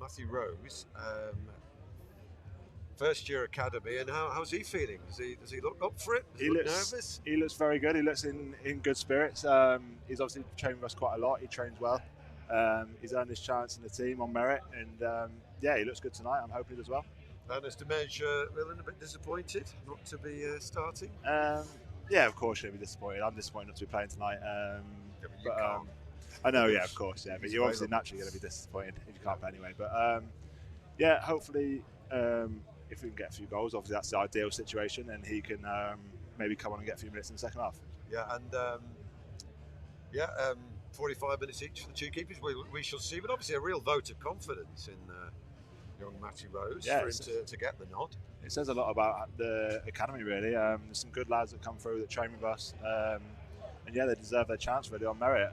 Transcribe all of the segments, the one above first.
Matthew Rose, first year academy, and how's he feeling? Does he look up for it? Does he look nervous? He looks very good. He looks in good spirits. He's obviously trained with us quite a lot. He trains well. He's earned his chance in the team on merit, and yeah, he looks good tonight. I'm hoping he does well. And is Demej a bit disappointed not to be starting? Yeah, of course he'll be disappointed. I'm disappointed not to be playing tonight. But I know, yeah, of course, yeah. But you're obviously naturally going to be disappointed if you can't play anyway. But yeah, hopefully, if we can get a few goals, obviously that's the ideal situation, and he can maybe come on and get a few minutes in the second half. Yeah, and 45 minutes each for the two keepers. We shall see, but obviously a real vote of confidence in young Matthew Rose for him to get the nod. It says a lot about the academy, really. There's some good lads that come through that train with us, and yeah, they deserve their chance really on merit.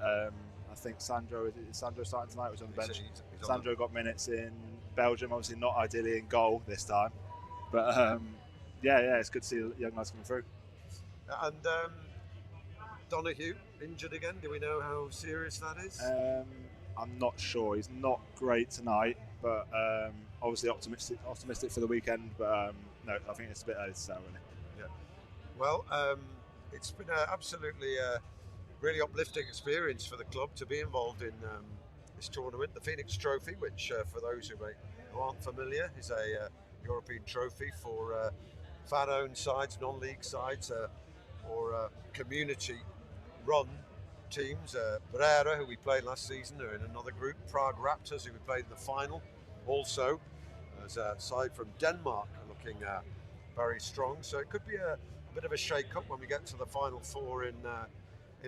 I think Sandro starting tonight, was on the bench. Sandro got minutes in Belgium, obviously not ideally in goal this time, but yeah, it's good to see young lads coming through. And Donahue injured again. Do we know how serious that is? I'm not sure. He's not great tonight, but obviously optimistic for the weekend. But no, I think it's a bit early to say really. Yeah. Well, it's been absolutely really uplifting experience for the club to be involved in this tournament, the Fenix Trophy, which for those who aren't familiar is a European trophy for fan-owned sides, non-league sides, or community-run teams. Brera, who we played last season, are in another group. Prague Raptors, who we played in the final, also. There's a side from Denmark looking very strong, so it could be a bit of a shake-up when we get to the final four in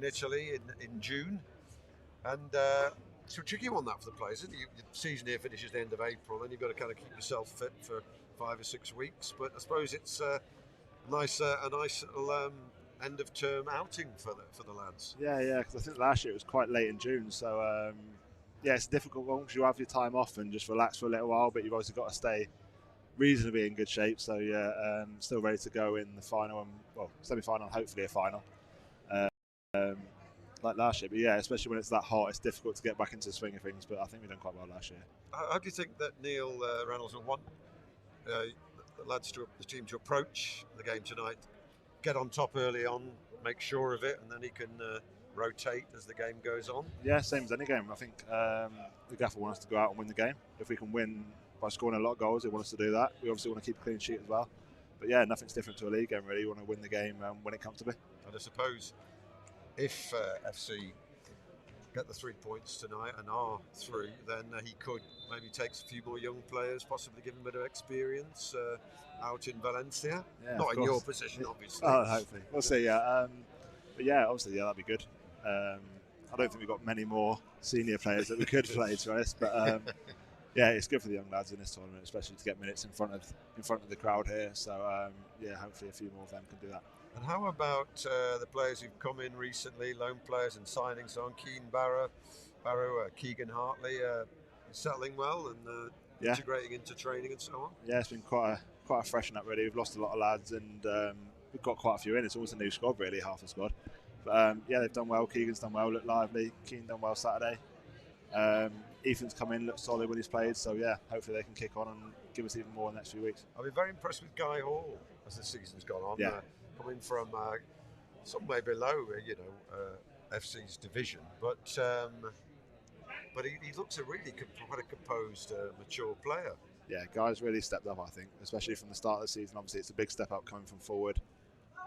Italy in June. And it's a tricky one that for the players, isn't it? The season here finishes the end of April, and you've got to kind of keep yourself fit for 5 or 6 weeks. But I suppose it's a nice little end of term outing for the lads. Yeah, because I think last year it was quite late in June, so yeah, it's a difficult one because you have your time off and just relax for a little while, but you've also got to stay reasonably in good shape. So yeah, still ready to go in the final and semi-final, and hopefully a final. Like last year, but yeah, especially when it's that hot, it's difficult to get back into the swing of things. But I think we've done quite well last year. How do you think that Neil Reynolds will want the team to approach the game tonight? Get on top early on, make sure of it, and then he can rotate as the game goes on. Yeah, same as any game. I think the gaffer wants us to go out and win the game. If we can win by scoring a lot of goals, they want us to do that. We obviously want to keep a clean sheet as well. But yeah, nothing's different to a league game really. You want to win the game when it comes to be. And I suppose if FC get the 3 points tonight and are through, then he could maybe take a few more young players, possibly give them a bit of experience out in Valencia. Yeah, not in your position, obviously. Oh, hopefully. We'll see, yeah. But yeah, obviously, yeah, that'd be good. I don't think we've got many more senior players that we could play, to be honest. But yeah, it's good for the young lads in this tournament, especially to get minutes in front of the crowd here. So yeah, hopefully a few more of them can do that. And how about the players who've come in recently, loan players and signings on? Barrow, Keegan Hartley, settling well and integrating into training and so on? Yeah, it's been quite a freshen up really. We've lost a lot of lads and we've got quite a few in. It's almost a new squad really, half the squad. But yeah, they've done well. Keegan's done well, looked lively. Keane done well Saturday. Ethan's come in, looked solid when he's played. So yeah, hopefully they can kick on and give us even more in the next few weeks. I've been very impressed with Guy Hall as the season's gone on. Yeah. Coming from some way below, FC's division, but he looks quite a composed, mature player. Yeah, Guy's really stepped up, I think, especially from the start of the season. Obviously, it's a big step up coming from forward.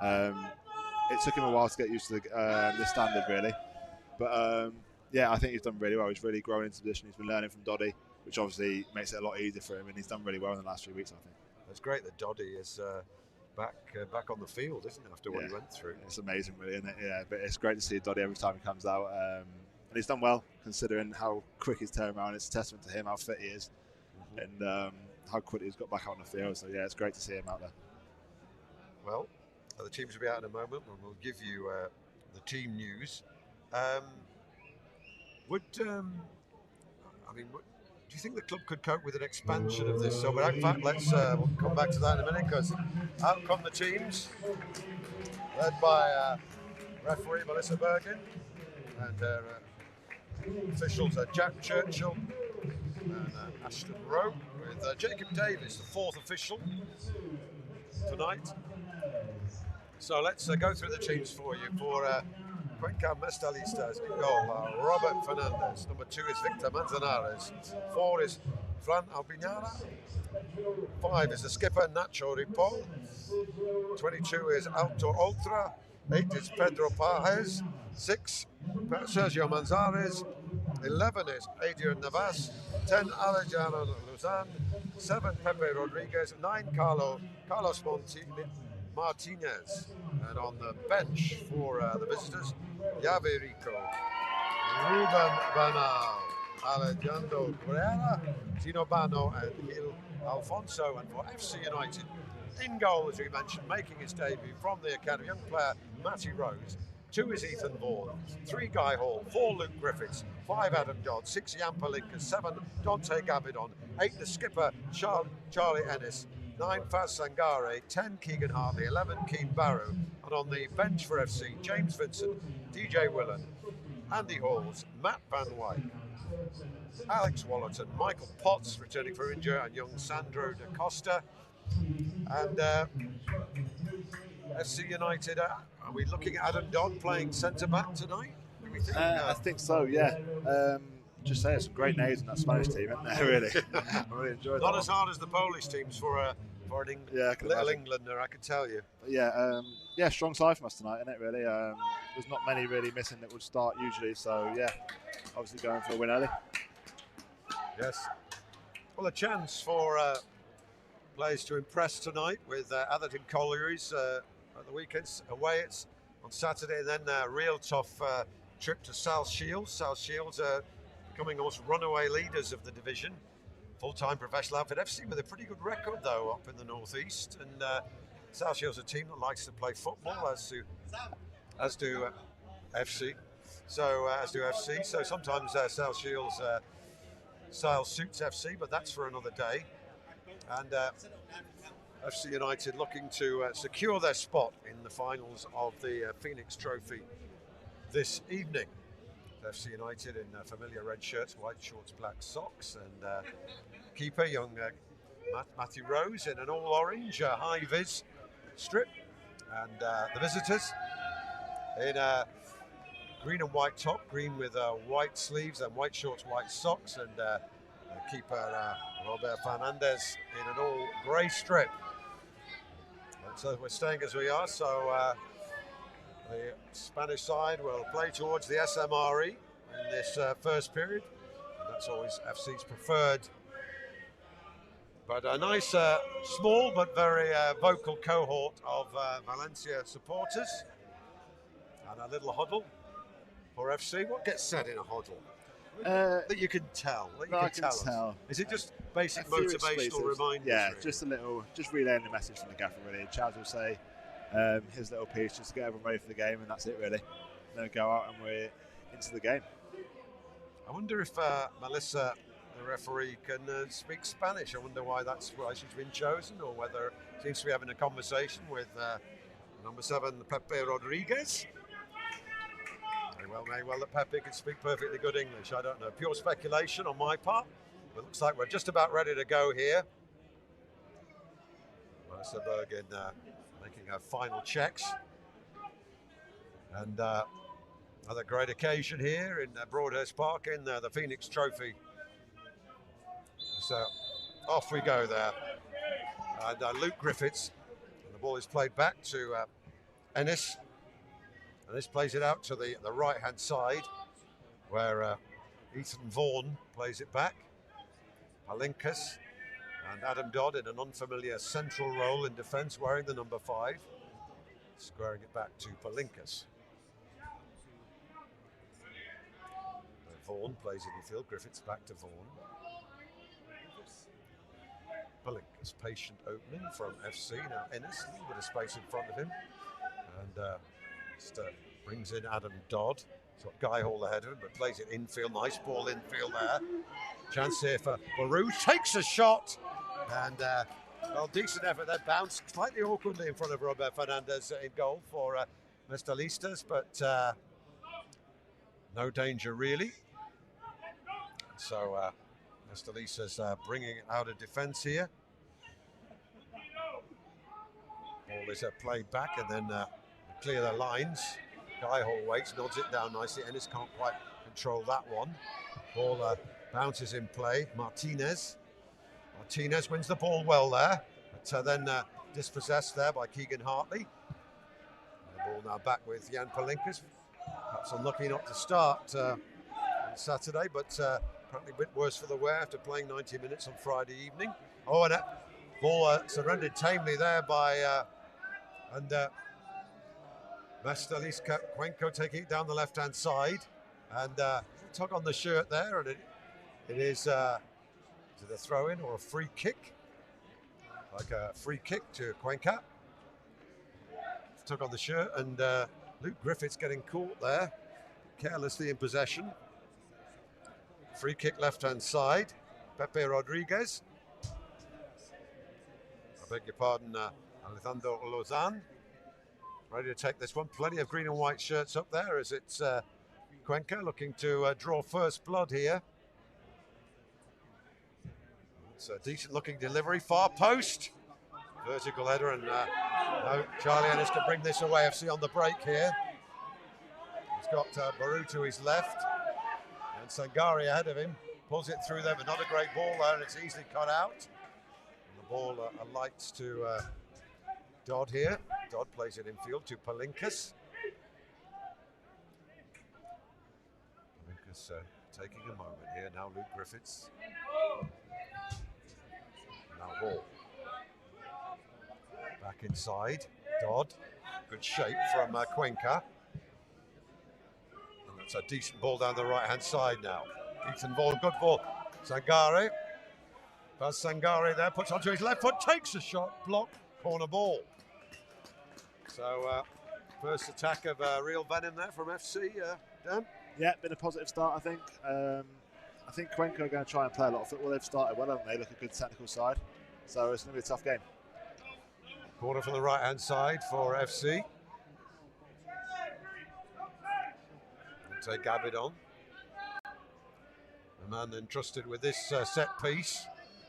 It took him a while to get used to the standard, really, but yeah, I think he's done really well. He's really grown into the position. He's been learning from Doddy, which obviously makes it a lot easier for him, and he's done really well in the last few weeks, I think. It's great that Doddy is back on the field, isn't it, after what he went through? It's amazing, really, isn't it? Yeah, but it's great to see Doddy every time he comes out. And he's done well, considering how quick his turnaround. It's a testament to him, how fit he is, and how quickly he's got back out on the field. So, yeah, it's great to see him out there. Well, the teams will be out in a moment, and we'll give you the team news. Do you think the club could cope with an expansion of this? So, but in fact, we'll come back to that in a minute, because out come the teams, led by referee Melissa Bergen, and officials are Jack Churchill, and Ashton Rowe with Jacob Davis, the fourth official tonight. So let's go through the teams for you. For Cuenca-Mestallistes in goal, Robert Fernandez. Number 2 is Victor Manzanares. 4 is Fran Albiñara. 5 is the skipper, Nacho Ripoll. 22 is Alto Oltra. 8 is Pedro Pajes. 6, Sergio Manzares. 11 is Adrian Navas. 10, Alejandro Luzan. 7, Pepe Rodriguez. 9, Carlos Martinez. And on the bench for the visitors, Yaverico, Ruben Banal, Alejandro Correa, Tino Bano, and Gil Alfonso. And for FC United, in goal, as we mentioned, making his debut from the academy, young player Matty Rose. 2 is Ethan Vaughan, 3 Guy Hall, 4 Luke Griffiths, 5 Adam Dodd, 6 Jan Palinka, 7 Dante Gabidon, 8 the skipper Charlie Ennis, 9 Faz Sangare, 10 Keegan Hartley, 11 Keen Barrow, and on the bench for FC, James Vincent, DJ Willen, Andy Halls, Matt Van Wyk, Alex Wallerton, Michael Potts returning for injury, and young Sandro da Costa. And FC United, are we looking at Adam Dodd playing centre-back tonight? Do we think, I think so, yeah. Just say some great names in that Spanish team, isn't there, really? I really enjoyed that. Not as hard as the Polish teams for an little Englander, I can tell you. But yeah, strong side from us tonight, isn't it, really? There's not many really missing that would start usually, so yeah, obviously going for a win early. Yes. Well, a chance for players to impress tonight with Atherton Collieries at the weekends away. It's on Saturday, and then a real tough trip to South Shields. South Shields are becoming almost runaway leaders of the division. Full-time professional outfit. FC with a pretty good record though up in the northeast, and South Shields is a team that likes to play football, as do FC. So as do FC. So sometimes South Shields style suits FC, but that's for another day. And FC United looking to secure their spot in the finals of the Fenix Trophy this evening. FC United in familiar red shirts, white shorts, black socks, and keeper young Matthew Rose in an all orange high-vis strip, and the visitors in a green and white top, green with white sleeves and white shorts, white socks, and keeper Robert Fernandez in an all grey strip. And so we're staying as we are, so the Spanish side will play towards the SMRE in this first period. And that's always FC's preferred. But a nice, small but very vocal cohort of Valencia supporters. And a little huddle for FC. What gets said in a huddle? That you can tell. I can tell. Is it just basic motivational reminders? Yeah, really? just a little, just relaying the message from the gaffer, really. Chaz will say his little piece just to get everyone ready for the game, and that's it, really. Then we go out and we're into the game. I wonder if Melissa, the referee, can speak Spanish. I wonder why she's been chosen, or whether she seems to be having a conversation with number 7, Pepe Rodriguez. May well that Pepe can speak perfectly good English. I don't know. Pure speculation on my part. But it looks like we're just about ready to go here. Melissa Bergen making her final checks. And another great occasion here in Broadhurst Park in the Fenix Trophy. So off we go there. And Luke Griffiths. And the ball is played back to Ennis. And this plays it out to the right-hand side, where Ethan Vaughan plays it back. Palinkas and Adam Dodd in an unfamiliar central role in defence, wearing the number 5. Squaring it back to Palinkas. Vaughan plays it in field. Griffiths back to Vaughan. Palinkas, patient opening from FC. Now Ennis, a little bit of space in front of him. And brings in Adam Dodd. He's got Guy Hall ahead of him, but plays it infield. Nice ball infield there. Chance here for Barouche. Takes a shot. And, decent effort there. Bounced slightly awkwardly in front of Robert Fernandez in goal for Mestallistes, but no danger really. So Mestallistes bringing it out of defence here. Ball is played back and then clear the lines. Guy Hall waits, nods it down nicely. Ennis can't quite control that one. Ball bounces in play. Martinez wins the ball well there, but then dispossessed there by Keegan Hartley. The ball now back with Jan Palinkas. Perhaps unlucky not to start on Saturday, but apparently a bit worse for the wear after playing 90 minutes on Friday evening. Oh, and ball surrendered tamely there by Mestallistes. Cuenca taking it down the left-hand side, and tug on the shirt there, and it is the throw-in or a free kick, like a free kick to Cuenca. Tug on the shirt, and Luke Griffiths getting caught there, carelessly in possession. Free kick left-hand side, Pepe Rodriguez. I beg your pardon, Alejandro Lozan. Ready to take this one. Plenty of green and white shirts up there as it's Cuenca looking to draw first blood here. It's a decent looking delivery, far post. Vertical header, and no, Charlie Ennis can bring this away. FC on the break here. He's got Baru to his left and Sangari ahead of him. Pulls it through there, but not a great ball there, and it's easily cut out. And the ball alights to Dodd here. Dodd plays it infield to Palinkas. Palinkas taking a moment here. Now Luke Griffiths. Now Hall. Back inside. Dodd. Good shape from Cuenca. And that's a decent ball down the right-hand side now. Ethan Vaughan, good ball. Sangari. Baz Sangari there, puts onto his left foot, takes a shot, block, corner ball. So, first attack of real venom there from FC, Dan? Yeah, been a positive start, I think. I think Cuenca are going to try and play a lot of football. They've started well, haven't they? Look a good technical side. So it's going to be a tough game. Corner from the right-hand side for FC. Take Gabidon. The man entrusted with this set piece.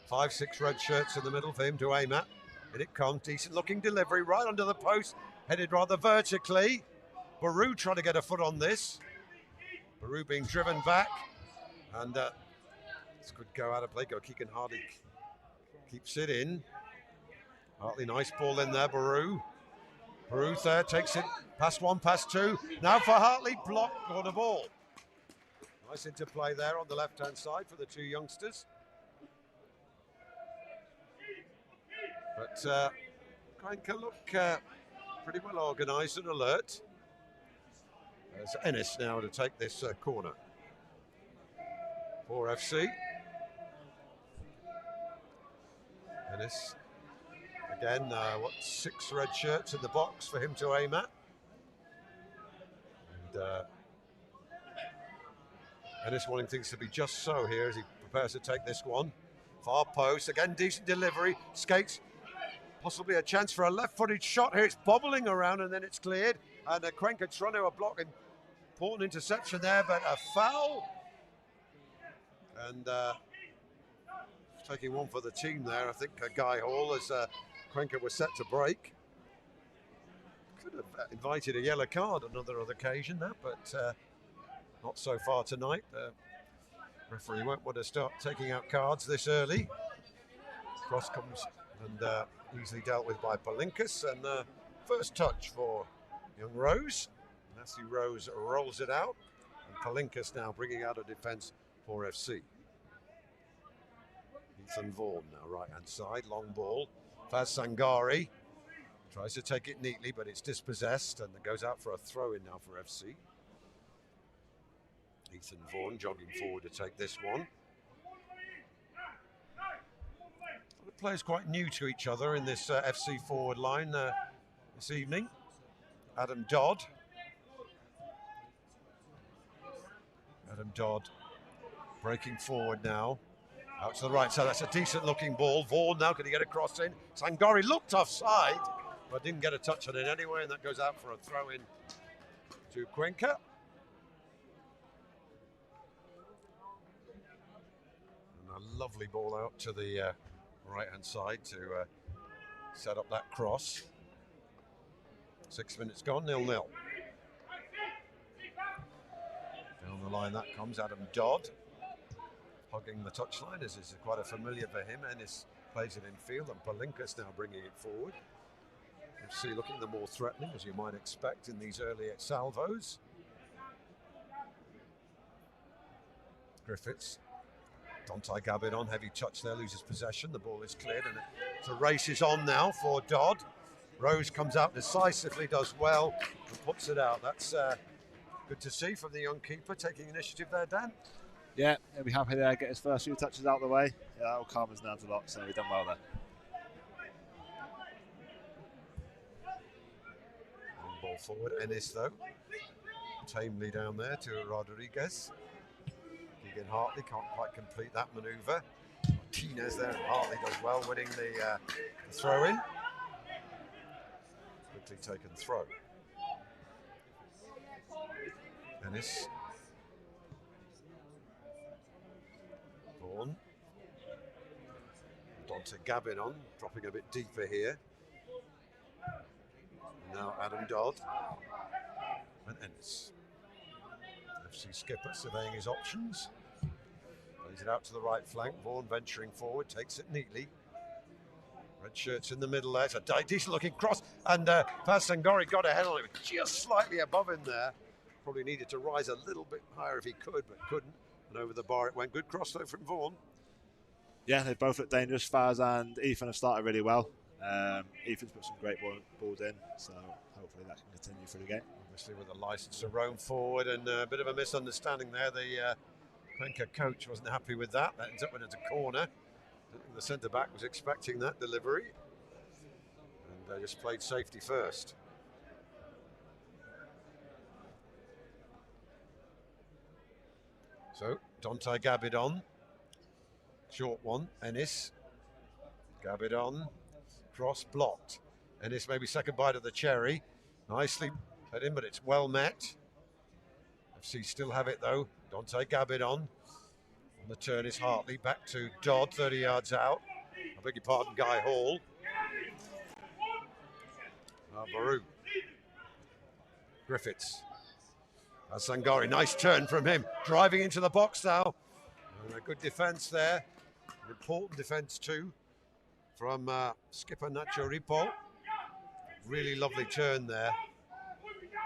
5-6 red shirts in the middle for him to aim at. In it comes, decent looking delivery right under the post, headed rather vertically. Baru trying to get a foot on this. Baru being driven back, and this could go out of play. Keegan Hartley keeps it in. Hartley, nice ball in there, Baru. Baru there, takes it past one, past two. Now for Hartley, blocked on the ball. Nice interplay there on the left-hand side for the two youngsters. But Cuenca look pretty well organised and alert. There's Ennis now to take this corner for FC. Ennis, again, 6 red shirts in the box for him to aim at. And Ennis wanting things to be just so here as he prepares to take this one. Far post, again, decent delivery, skates. Possibly a chance for a left-footed shot here. It's bobbling around and then it's cleared. And Cuenca trying to block, important interception there, but a foul. And taking one for the team there, I think Guy Hall, as Cuenca was set to break. Could have invited a yellow card on another occasion, that, but not so far tonight. Referee won't want to start taking out cards this early. Cross comes and easily dealt with by Palinkas, and first touch for young Rose. Nasty Rose rolls it out, and Palinkas now bringing out a defence for FC. Ethan Vaughan now right-hand side, long ball. Faz Sangari tries to take it neatly, but it's dispossessed, and it goes out for a throw-in now for FC. Ethan Vaughan jogging forward to take this one. The players quite new to each other in this FC forward line this evening. Adam Dodd breaking forward now. Out to the right side, that's a decent looking ball. Vaughan now, can he get a cross in? Sangari looked offside, but didn't get a touch on it anyway, and that goes out for a throw in to Cuenca. A lovely ball out to the right-hand side to set up that cross. 6 minutes gone, 0-0. Down the line that comes Adam Dodd, hugging the touchline. This is quite a familiar for him. Ennis plays it in field, and Palinka's now bringing it forward. FC looking the more threatening, as you might expect in these early salvos. Griffiths, Dante Gabbid on, heavy touch there, loses possession. The ball is cleared, and the race is on now for Dodd. Rose comes out decisively, does well, and puts it out. That's good to see from the young keeper taking initiative there, Dan. Yeah, he'll be happy there, get his first few touches out of the way. Yeah, that'll calm his nerves a lot, so we've done well there. Ball forward, Ennis though, tamely down there to Rodriguez. Keegan Hartley can't quite complete that manoeuvre. Martinez there, and Hartley does well, winning the throw in. Quickly taken throw. Ennis. Vaughan. Dante Gabbin on, dropping a bit deeper here. Now Adam Dodd and Ennis. FC skipper surveying his options. Plays it out to the right flank. Vaughan venturing forward, takes it neatly. Red shirts in the middle there. It's a decent looking cross, and Fasangori got ahead on it, just slightly above him there. Probably needed to rise a little bit higher if he could, but couldn't. And over the bar it went. Good cross though from Vaughan. Yeah, they both look dangerous. Faz and Ethan have started really well. Ethan's put some great balls in, so hopefully that can continue through the game. Obviously with a license to roam forward, and a bit of a misunderstanding there. The Cuenca coach wasn't happy with that. That ends up when it's a corner. The centre-back was expecting that delivery, and they just played safety first. So, Dante Gabbid on. Short one, Ennis. Gabbid on. Cross blocked. Ennis maybe second bite of the cherry. Nicely put in, but it's well met. FC still have it though. Dante Gabbid on. On the turn is Hartley, back to Dodd, 30 yards out. I beg your pardon, Guy Hall. Baru. Griffiths. Sangari, nice turn from him. Driving into the box now. And a good defence there. An important defence too from skipper Nacho Ripo. Really lovely turn there.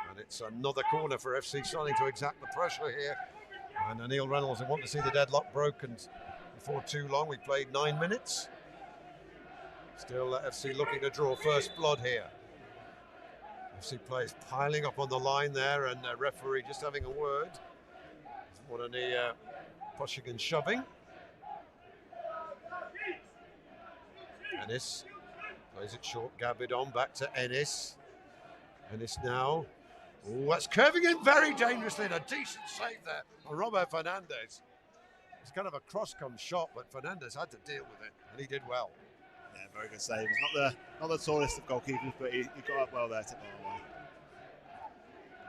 And it's another corner for FC, starting to exact the pressure here. And Neil Reynolds, I want to see the deadlock broken before too long. We played 9 minutes. Still FC looking to draw first blood here. FC players piling up on the line there, and referee just having a word. Doesn't want any pushing and shoving. Ennis plays it short, Gabbid on, back to Ennis. Ennis now. Ooh, that's curving in very dangerously, and a decent save there on Robert Fernandez. It's kind of a cross-come shot, but Fernandez had to deal with it, and he did well. Yeah, very good save. He's not the tallest of goalkeepers, but he got up well there to the line.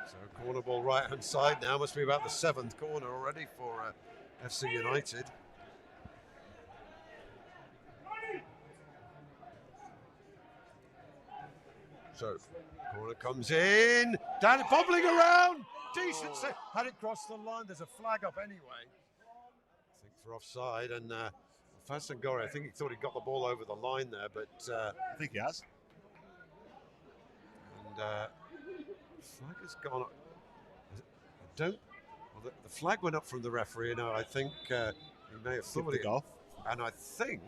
So corner ball right-hand side now. Must be about the 7th corner already for FC United. So corner comes in. Dan bobbling around. Decent save. Had it crossed the line. There's a flag up anyway. I think for offside, and Fasangori, I think he thought he got the ball over the line there, but I think he has. And flag has gone up. Well, the flag went up from the referee. No, I think he may have thought it off. And I think,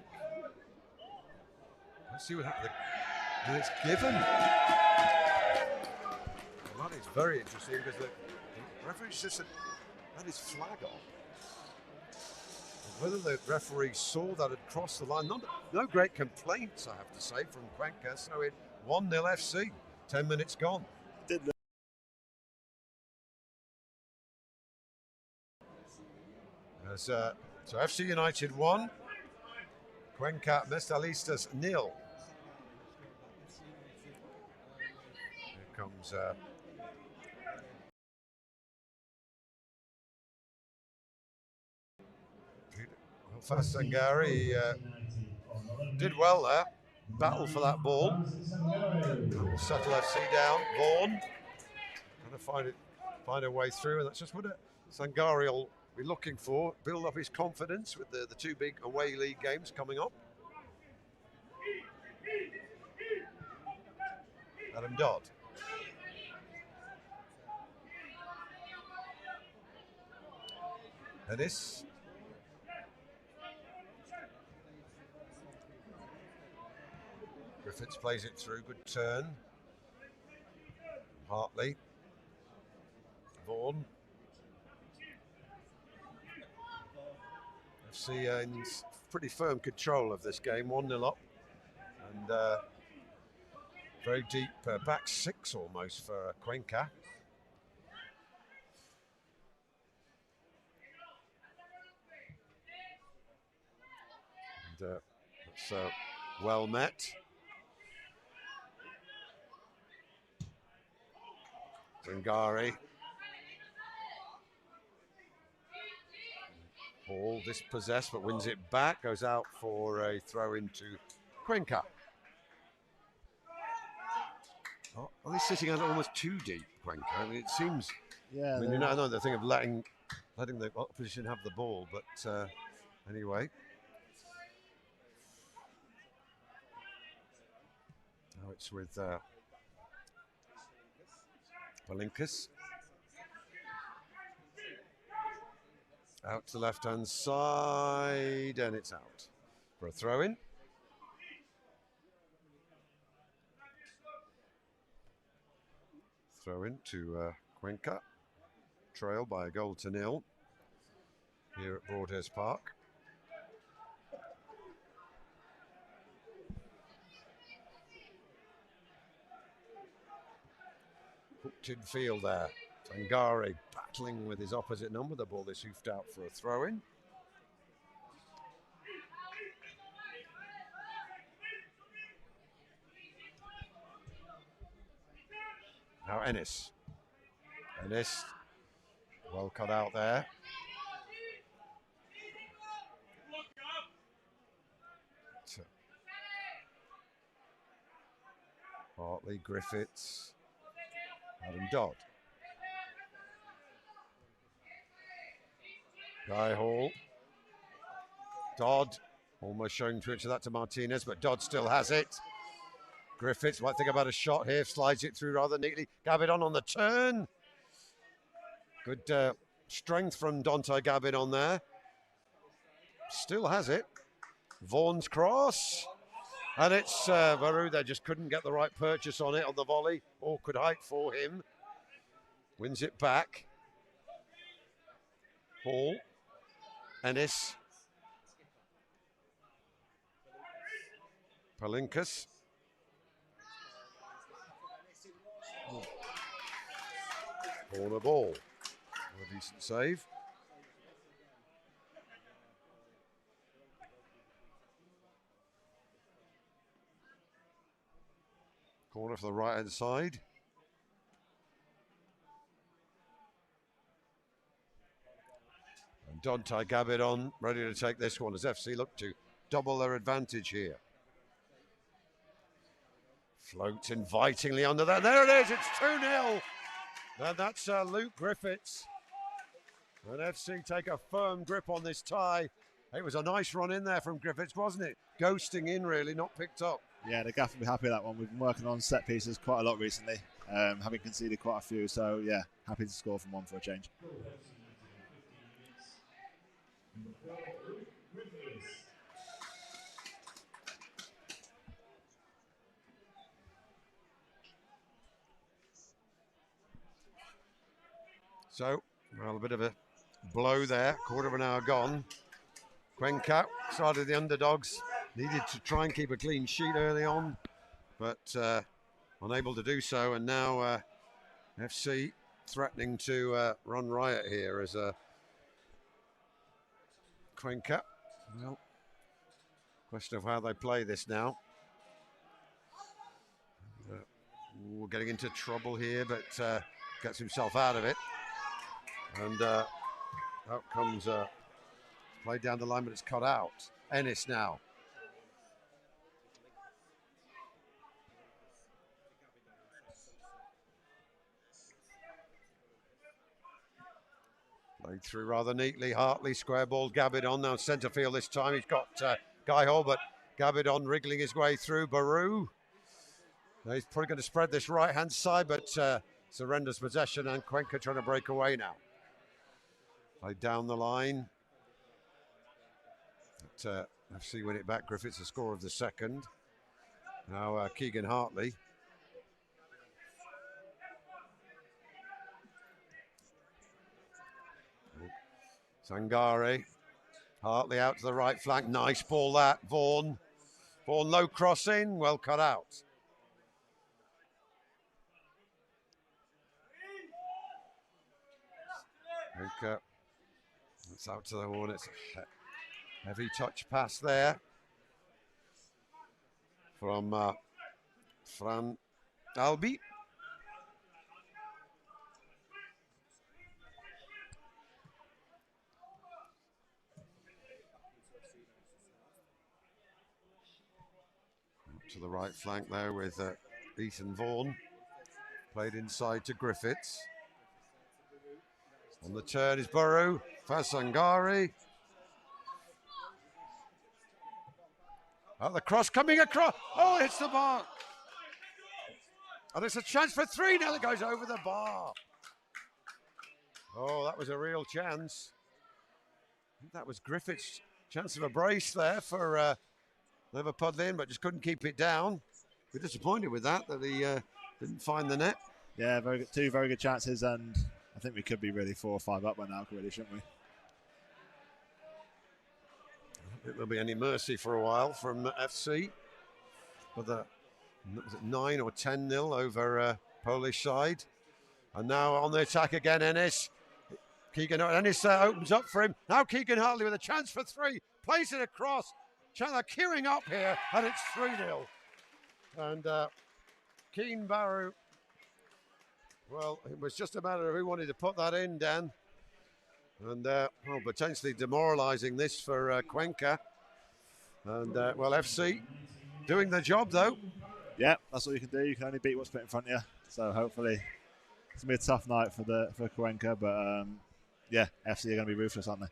let's see what happened. And it's given. Well, that is very interesting, because the referee just said that is flag off. Whether the referee saw that had crossed the line, no great complaints, I have to say, from Cuenca. So it 1-0 FC, 10 minutes gone. So FC United 1, Cuenca-Mestallistes 0. Here comes fast Sangari. He did well there. Battle for that ball. That will settle FC down. Vaughan trying to find a way through, and that's just what Sangari will be looking for. Build up his confidence with the two big away league games coming up. Adam Dodd. Ennis. Griffiths plays it through, good turn. Hartley. Vaughan. FC in pretty firm control of this game, 1-0 up. And very deep back six almost for Cuenca. And that's well met. Zingari. Ball dispossessed but wins it back. Goes out for a throw into Cuenca. Oh, are they sitting out almost too deep, Cuenca? I mean, it seems. Yeah. I mean, you know the thing of letting the opposition have the ball, but anyway. Now it's with Palinkas. Out to the left-hand side, and it's out for a throw-in. Throw-in to Cuenca. Trail by a goal to 0 here at Broadhurst Park. Hooked in field there. Tangari battling with his opposite number. The ball is hoofed out for a throw-in. Now Ennis. Ennis, well cut out there. Hartley, Griffiths, Adam Dodd. Guy Hall. Dodd almost showing twitch of that to Martinez, but Dodd still has it. Griffiths might think about a shot here, slides it through rather neatly. Gabidon on the turn. Good strength from Dante Gabidon there. Still has it. Vaughan's cross. And it's Varu there, just couldn't get the right purchase on it on the volley. Awkward height for him. Wins it back. Hall. Ennis. Palinkas. Corner ball. A decent save. Corner for the right hand side. And Dante Gabidon ready to take this one as FC look to double their advantage here. Floats invitingly under that. There it is, it's 2-0. And that's Luke Griffiths. And FC take a firm grip on this tie. It was a nice run in there from Griffiths, wasn't it? Ghosting in really, not picked up. Yeah, the gaff will be happy with that one. We've been working on set pieces quite a lot recently, having conceded quite a few. So yeah, happy to score from one for a change. So, well, a bit of a blow there, quarter of an hour gone. Cuenca started the underdogs, needed to try and keep a clean sheet early on, but unable to do so. And now FC threatening to run riot here as Cuenca. Well, question of how they play this now. We're getting into trouble here, but gets himself out of it. And out comes Played down the line, but it's cut out. Ennis now. Played through rather neatly. Hartley, square ball. Gabidon now centre field this time. He's got Guy Hall, but Gabidon wriggling his way through. Baru. He's probably going to spread this right-hand side, but surrenders possession, and Cuenca trying to break away now. Played down the line. But, FC win it back. Griffiths the score of the second. Now Keegan Hartley. Sangare. Hartley out to the right flank. Nice ball that. Vaughan. Vaughan low crossing. Well cut out. It's out to the Hornets. Heavy touch pass there from Fran Albi. To the right flank there with Ethan Vaughan. Played inside to Griffiths. On the turn is Burrow. Fasangari. The cross coming across. Oh, it's the bar. And it's a chance for three now that goes over the bar. Oh, that was a real chance. I think that was Griffiths' chance of a brace there for Liverpudlian, but just couldn't keep it down. We're disappointed with that he didn't find the net. Yeah, very good, two very good chances, and I think we could be really 4 or 5 up by now, really, shouldn't we? I don't think there'll be any mercy for a while from FC. But was it 9 or 10-0 over Polish side. And now on the attack again, Ennis. Ennis opens up for him. Now Keegan Hartley with a chance for 3. Plays it across. Chandler queuing up here, and it's 3-0. And Keen Barrow, well, it was just a matter of who wanted to put that in, Dan. And, potentially demoralising this for Cuenca. And, FC doing the job, though. Yeah, that's all you can do. You can only beat what's put in front of you. So hopefully it's going to be a tough night for Cuenca. But, FC are going to be ruthless, aren't they?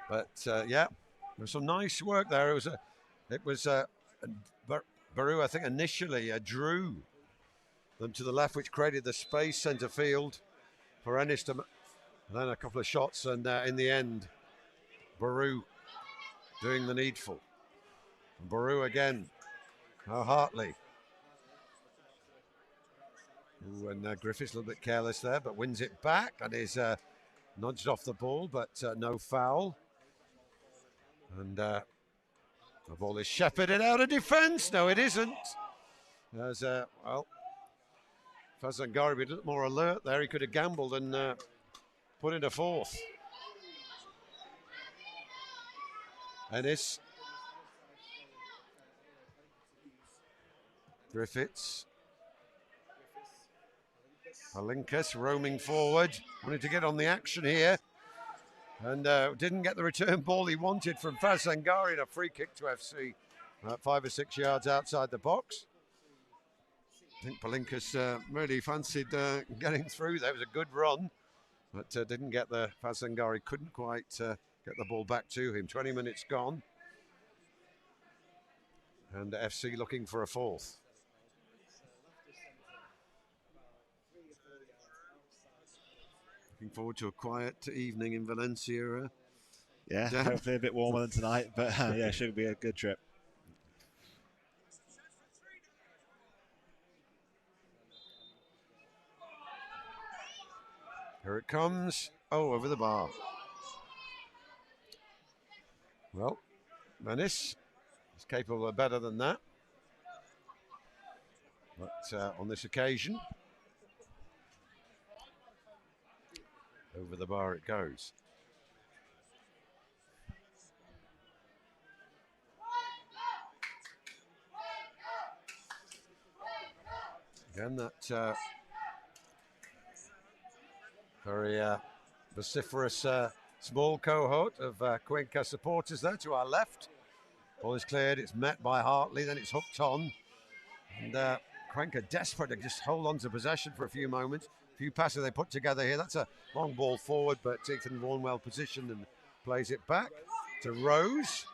But there was some nice work there. It was Baru, I think, initially drew them to the left, which created the space centre field for Ennis to, and then a couple of shots, and in the end, Baru doing the needful. Baru again. Now Hartley. Ooh, and Griffiths a little bit careless there, but wins it back and is nudged off the ball, but no foul. And the ball is shepherded out of defence. No, it isn't. As Fazangari be a little more alert there. He could have gambled and put in a fourth. Ennis. Griffiths. Palinkas roaming forward. Wanted to get on the action here. And didn't get the return ball he wanted from Fazangari, and a free kick to FC 5 or 6 yards outside the box. I think Palinkas really fancied getting through. That was a good run, but didn't get the Fazangari, couldn't quite get the ball back to him. 20 minutes gone. And FC looking for a fourth. Looking forward to a quiet evening in Valencia. Yeah, hopefully a bit warmer than tonight, but it should be a good trip. Here it comes. Oh, over the bar. Well, Venice is capable of better than that. But on this occasion, over the bar it goes. Again, that very vociferous small cohort of Cuenca supporters there to our left. Ball is cleared, it's met by Hartley, then it's hooked on. And Cuenca desperate to just hold on to possession for a few moments. A few passes they put together here. That's a long ball forward, but Ethan Vaughan well positioned and plays it back to Rose.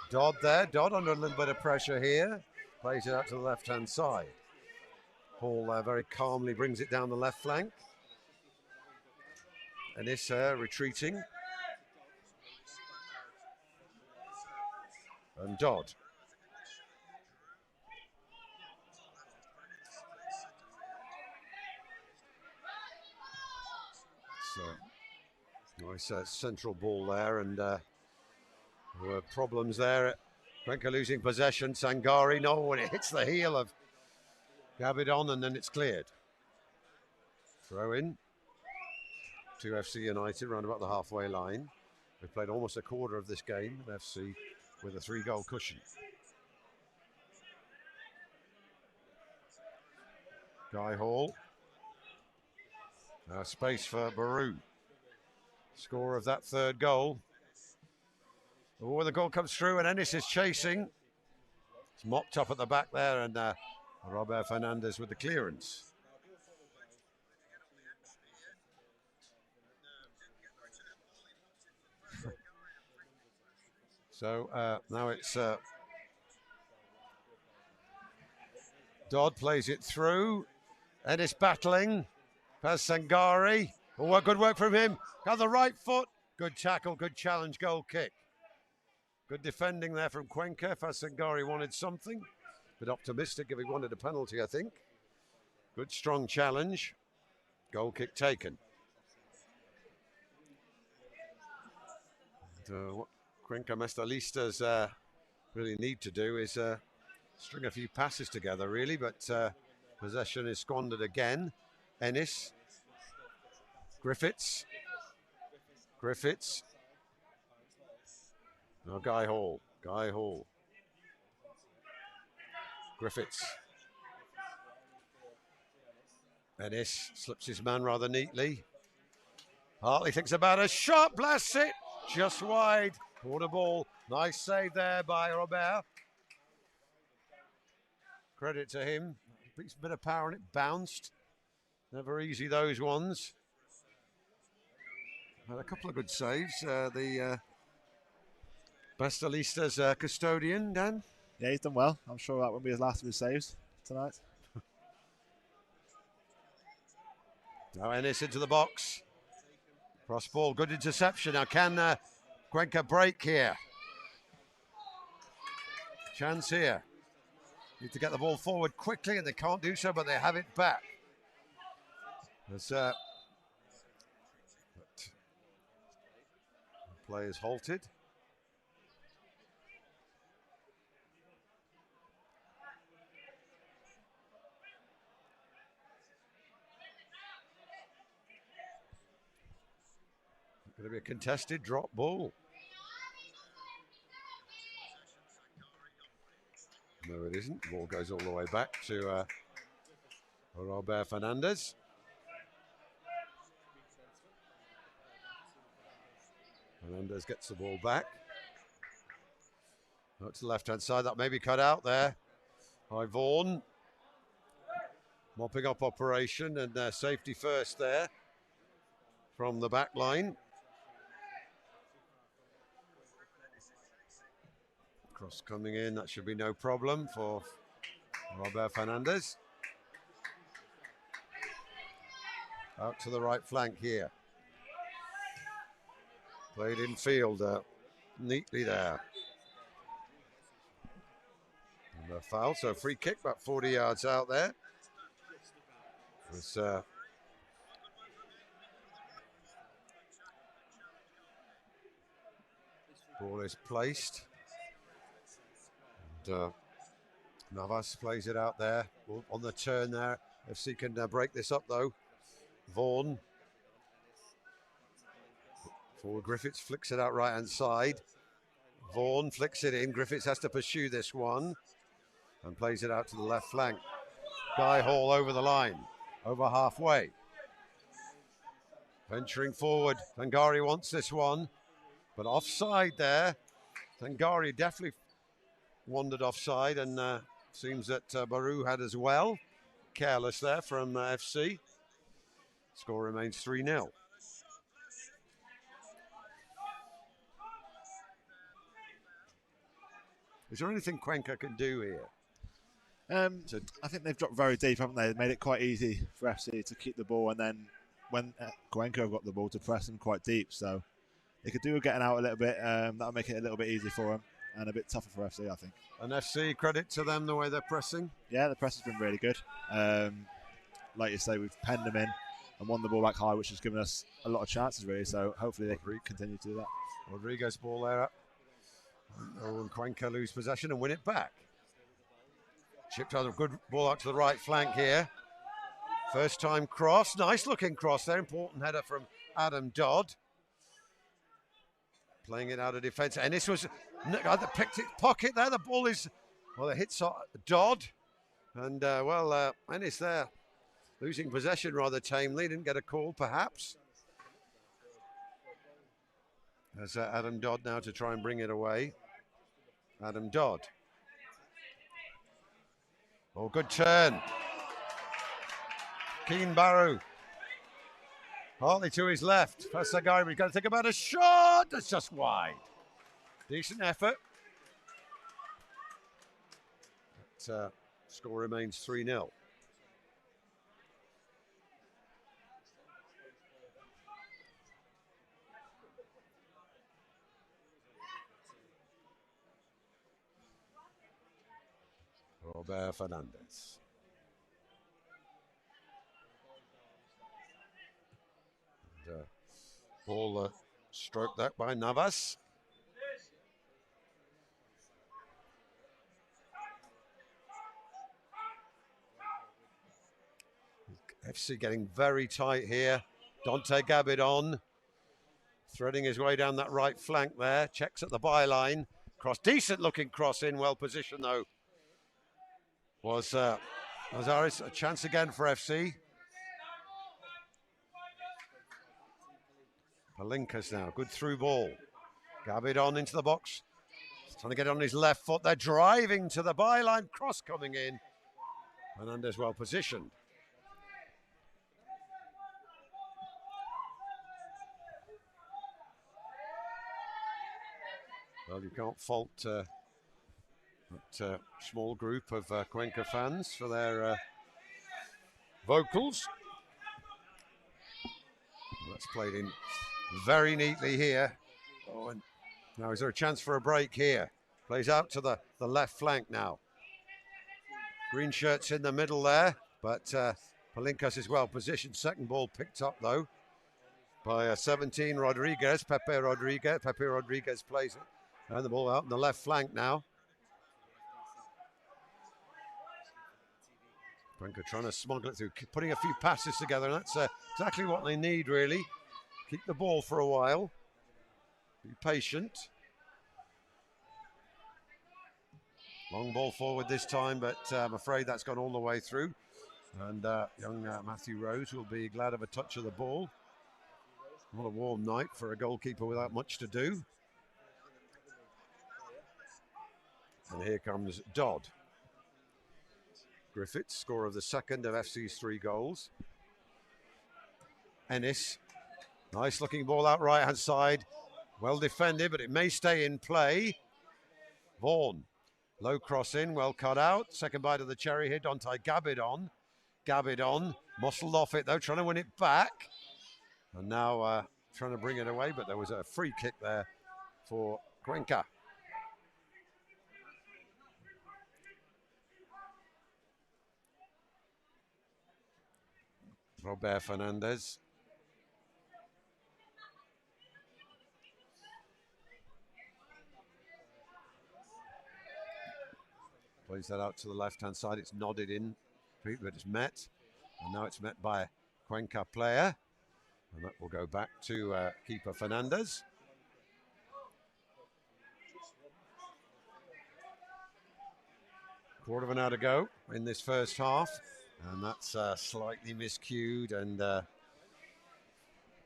Dodd there, Dodd under a little bit of pressure here. Plays it out to the left-hand side. Hall very calmly brings it down the left flank. Ennis retreating. And Dodd. So, nice central ball there, and there were problems there. Cuenca losing possession. Sangari, no, and it hits the heel of Gavidon, and then it's cleared. Throw in to FC United, round about the halfway line. We've played almost a quarter of this game, FC with a 3-goal cushion. Guy Hall. Space for Baru. Score of that third goal. Oh, the goal comes through and Ennis is chasing. It's mopped up at the back there, and Robert Fernandez with the clearance. So now it's Dodd plays it through. Ennis battling. Paz Sangari. Oh, good work from him. Got the right foot. Good tackle, good challenge, goal kick. Good defending there from Cuenca. Paz Sangari wanted something. Bit optimistic if he wanted a penalty, I think. Good strong challenge. Goal kick taken. What Cuenca-Mestallistes really need to do is string a few passes together, really, but possession is squandered again. Ennis. Griffiths. Now Guy Hall. Griffiths. Ennis slips his man rather neatly. Hartley thinks about a shot, blasts it, just wide. Quarter ball, nice save there by Robert. Credit to him. Puts a bit of power in it, bounced. Never easy, those ones. Had a couple of good saves. The Mestallistes custodian, Dan? Yeah, he's done well. I'm sure that won't be his last of his saves tonight. Now Ennis into the box. Cross ball, good interception. Now can Cuenca break here? Chance here. Need to get the ball forward quickly, and they can't do so, but they have it back. As play is halted. Going to be a contested drop ball. No, it isn't. The ball goes all the way back to Robert Fernandez. Fernandez gets the ball back. Out to the left-hand side. That may be cut out there by Vaughan. Mopping up operation, and safety first there from the back line. Cross coming in, that should be no problem for Robert Fernandez. Out to the right flank here. Played in field neatly there. And a foul, so free kick about 40 yards out there. This ball is placed. Navas plays it out there on the turn there. FC can break this up though. Vaughan. Forward Griffiths flicks it out right hand side. Vaughan flicks it in. Griffiths has to pursue this one and plays it out to the left flank. Guy Hall over the line, over halfway. Venturing forward. Tangari wants this one, but offside there. Tangari definitely wandered offside, and seems that Baru had as well. Careless there from FC. Score remains 3-0. Is there anything Cuenca can do here? I think they've dropped very deep, haven't they? They've made it quite easy for FC to keep the ball, and then when Cuenca have got the ball, to press them quite deep. So they could do with getting out a little bit. That'll make it a little bit easier for them and a bit tougher for FC, I think. And FC, credit to them the way they're pressing. Yeah, the press has been really good. Like you say, we've penned them in and won the ball back high, which has given us a lot of chances, really. So hopefully they can continue to do that. Rodriguez ball there up. And Cuenca lose possession and win it back. Chipped out a good ball out to the right flank here. First time cross. Nice looking cross there. Important header from Adam Dodd. Playing it out of defence. Ennis was picked it pocket there. The ball is, well, it hits Dodd. And, Ennis there losing possession rather tamely. Didn't get a call, perhaps. There's Adam Dodd now to try and bring it away. Adam Dodd. Oh, good turn. Keen Baru. Hartley to his left. Fasagari, we've got to think about a shot. That's just wide. Decent effort. But, score remains 3-0. Robert Fernandez. And, ball stroked that by Navas. FC getting very tight here. Dante Gabidon threading his way down that right flank there. Checks at the byline. Cross, decent looking cross in, well positioned though. Was Aris a chance again for FC? Palinkas now, good through ball. Gabidon into the box. Trying to get on his left foot. They're driving to the byline. Cross coming in. Fernandez well positioned. Well, you can't fault that small group of Cuenca fans for their vocals. That's played in very neatly here. Oh, and now is there a chance for a break here? Plays out to the left flank now. Green shirts in the middle there, but Palinkas is well positioned. Second ball picked up though by 17 Rodriguez, Pepe Rodriguez. Pepe Rodriguez plays it. And the ball out on the left flank now. Cuenca trying to smuggle it through, putting a few passes together, and that's exactly what they need, really. Keep the ball for a while. Be patient. Long ball forward this time, but I'm afraid that's gone all the way through. And young Matthew Rose will be glad of a touch of the ball. What a warm night for a goalkeeper without much to do. And here comes Dodd. Griffiths, scorer of the second of FC's 3 goals. Ennis, nice looking ball out right hand side. Well defended, but it may stay in play. Vaughan, low cross in, well cut out. Second bite of the cherry here, Dante Gabidon. Gabidon, muscled off it though, trying to win it back. And now trying to bring it away, but there was a free kick there for Cuenca. Robert Fernandez. Plays that out to the left-hand side. It's nodded in, but it's met. And now it's met by a Cuenca player. And that will go back to keeper Fernandez. Quarter of an hour to go in this first half. And that's slightly miscued, and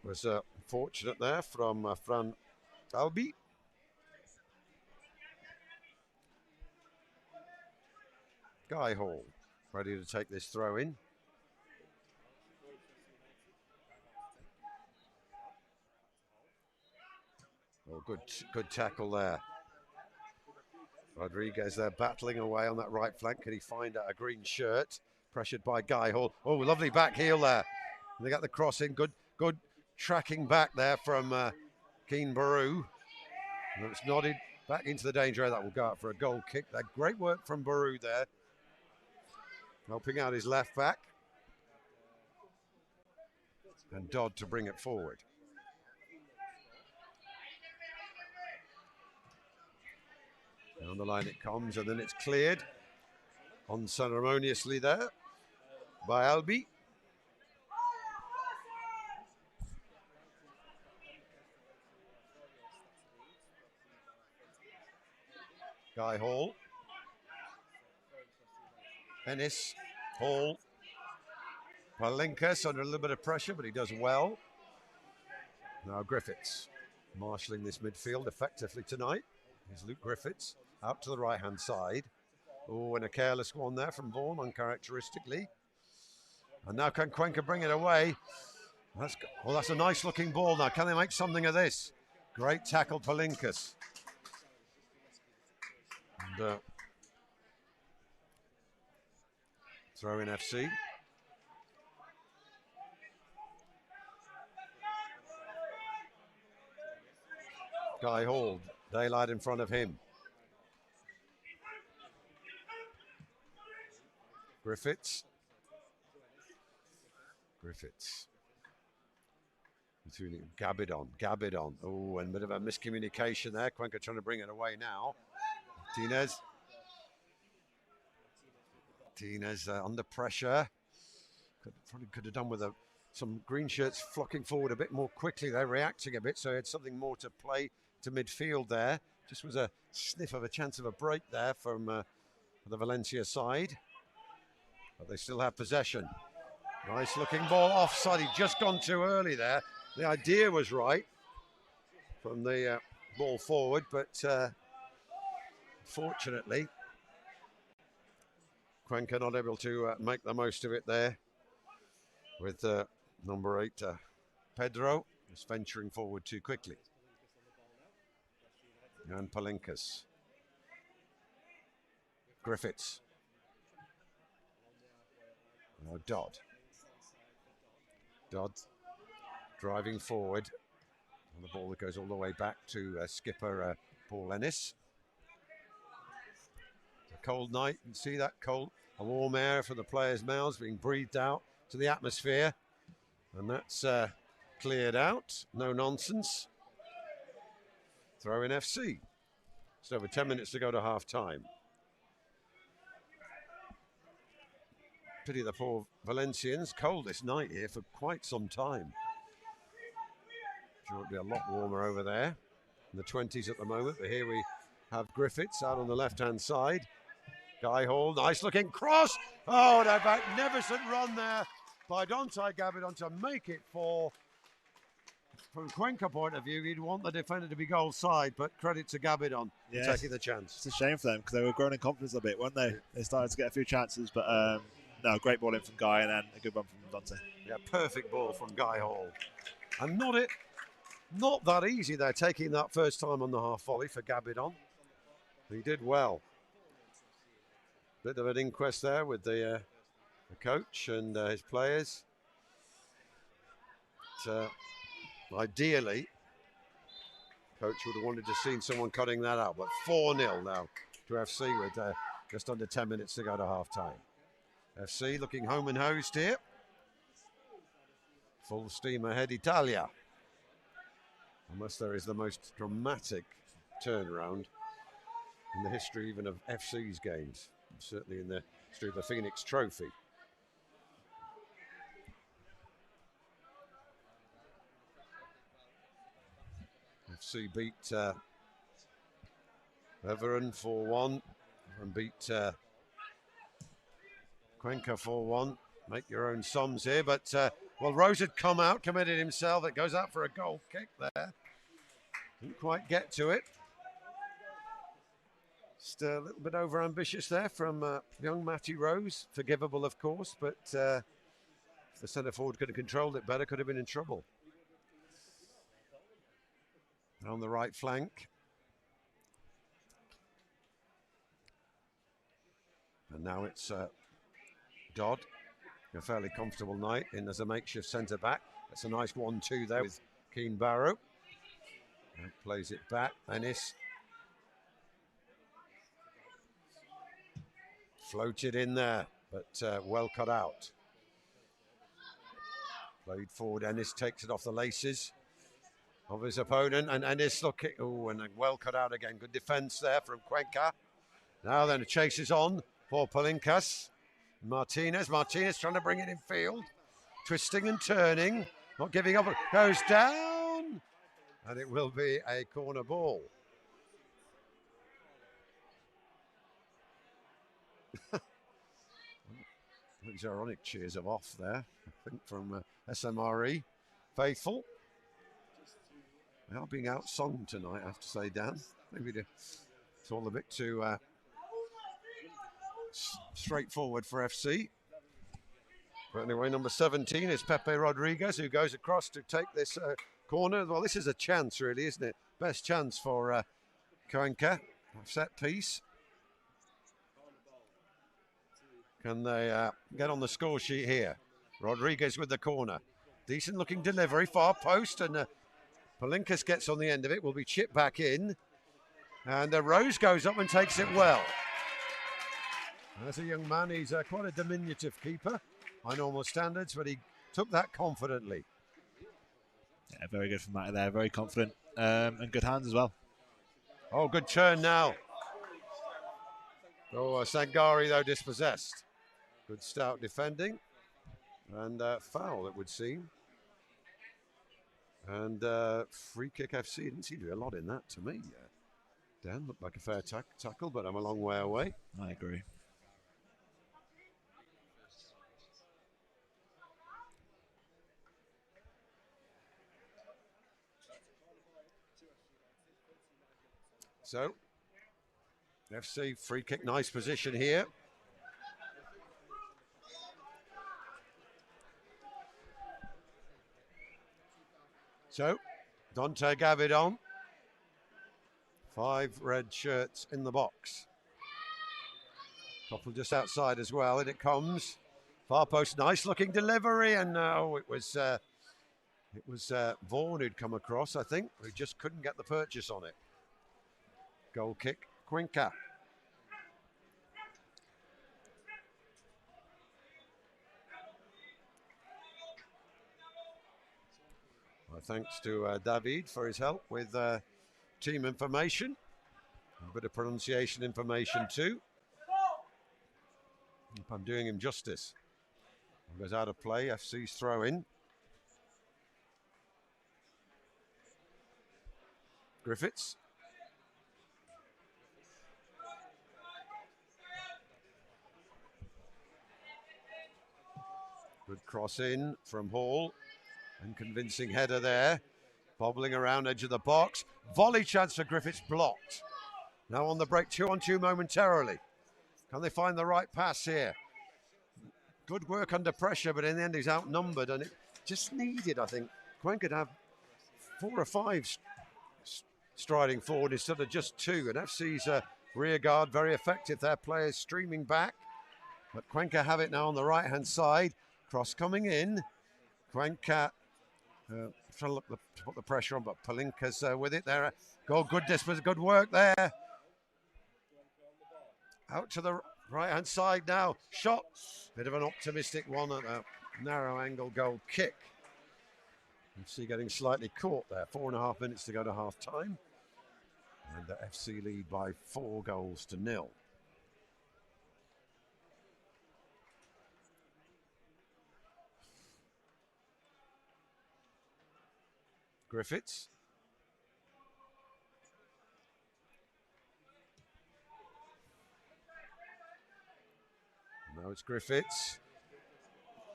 Was fortunate there from Fran Albi. Guy Hall ready to take this throw in. Oh, good tackle there. Rodriguez there battling away on that right flank. Can he find a green shirt? Pressured by Guy Hall. Oh, lovely back heel there. And they got the cross in. Good tracking back there from Keen Baru. And it's nodded back into the danger area. That will go out for a goal kick. That great work from Baru there. Helping out his left back. And Dodd to bring it forward. On the line it comes, and then it's cleared unceremoniously there by Albi. Guy Hall. Ennis, Hall. Palinkas under a little bit of pressure, but he does well. Now Griffiths marshalling this midfield effectively tonight. Here's Luke Griffiths out to the right-hand side. Oh, and a careless one there from Vaughan, uncharacteristically. And now can Cuenca bring it away? That's a nice-looking ball now. Can they make something of this? Great tackle, Palinkas. And throw in FC. Guy Hall, daylight in front of him. Griffiths. Between Gabidon. Oh, and a bit of a miscommunication there. Cuenca trying to bring it away now. Martinez under pressure. Probably could have done with some green shirts flocking forward a bit more quickly. They're reacting a bit, so he had something more to play to midfield there. Just was a sniff of a chance of a break there from the Valencia side. But they still have possession. Nice looking ball offside. He'd just gone too early there. The idea was right from the ball forward, but fortunately, Cuenca not able to make the most of it there with number 8, Pedro, just venturing forward too quickly. And Palinkas. Griffiths. Now Dodd driving forward. And the ball that goes all the way back to skipper Paul Ennis. It's a cold night, you can see that cold, a warm air from the players' mouths being breathed out to the atmosphere. And that's cleared out, no nonsense. Throw in FC. Just over 10 minutes to go to half time. Pity the poor Valencians. Coldest night here for quite some time. Sure it'll be a lot warmer over there. In the 20s at the moment, but here we have Griffiths out on the left-hand side. Guy Hall, nice looking cross. Oh, that magnificent run there by Dante Gabidon to make it four. From Cuenca point of view, he'd want the defender to be goal side, but credit to Gabidon for taking the chance. It's a shame for them because they were growing in confidence a bit, weren't they? They started to get a few chances, but no, great ball in from Guy and then a good one from Dante. Yeah, perfect ball from Guy Hall. And not that easy there, taking that first time on the half volley for Gabidon. He did well. Bit of an inquest there with the coach and his players. Ideally, coach would have wanted to see someone cutting that out, but 4-0 now to FC with just under 10 minutes to go to half time. FC looking home and hosed here. Full steam ahead, Italia. Unless there is the most dramatic turnaround in the history even of FC's games, certainly in the history of the Fenix Trophy. FC beat Everton 4-1 and beat Cuenca 4-1. Make your own sums here, but Well, Rose had come out, committed himself. It goes out for a goal kick there. Didn't quite get to it. Just a little bit over ambitious there from young Matty Rose. Forgivable, of course, but if the centre forward could have controlled it better, could have been in trouble. On the right flank. And now it's Dodd. A fairly comfortable night in as a makeshift centre back. That's a nice 1-2 there with Keen Barrow. And plays it back. Ennis. Floated in there, but well cut out. Played forward. Ennis takes it off the laces of his opponent. And Ennis looking. Oh, and well cut out again. Good defence there from Cuenca. Now then, it chases on for Palinkas. Martinez trying to bring it in field. Twisting and turning. Not giving up. Goes down. And it will be a corner ball. These ironic cheers of off there, I think, from SMRE. Faithful. They are being outsung tonight, I have to say, Dan. Maybe it's all a bit too straightforward for FC. But anyway, number 17 is Pepe Rodriguez, who goes across to take this corner. Well, this is a chance, really, isn't it? Best chance for Cuenca. Set piece. Can they get on the score sheet here? Rodriguez with the corner. Decent looking delivery, far post, and Palinkas gets on the end of it. Will be chipped back in. And Rose goes up and takes it well. As a young man, he's quite a diminutive keeper by normal standards, but he took that confidently. Yeah, very good from Matty there, very confident, and good hands as well. Oh, good turn now. Oh, Sangari, though, dispossessed. Good stout defending. And foul, it would seem. And free kick FC. Didn't seem to be a lot in that to me. Dan, looked like a fair tackle, but I'm a long way away. I agree. So, FC free kick, nice position here. So, Dante Gavidon. 5 red shirts in the box. Couple just outside as well, and it comes. Far post, nice looking delivery, and it was Vaughan who'd come across, I think, who just couldn't get the purchase on it. Goal kick, Cuenca. Well, thanks to David for his help with team information. A bit of pronunciation information too. If I'm doing him justice. Goes out of play, FC's throw in. Griffiths. Good cross in from Hall. And convincing header there. Bobbling around edge of the box. Volley chance for Griffiths, blocked. Now on the break, 2-on-2 momentarily. Can they find the right pass here? Good work under pressure, but in the end he's outnumbered, and it just needed, I think, Cuenca to have 4 or 5 striding forward instead of just 2. And FC's rear guard very effective. Their players streaming back, but Cuenca have it now on the right-hand side. Cross coming in. Cuenca trying to put the pressure on, but Palinka's with it there. Good distance, good work there. Out to the right-hand side now. Shot. Bit of an optimistic one at a narrow angle goal kick. FC getting slightly caught there. 4.5 minutes to go to half time. And the FC lead by 4-0. Griffiths. Now it's Griffiths.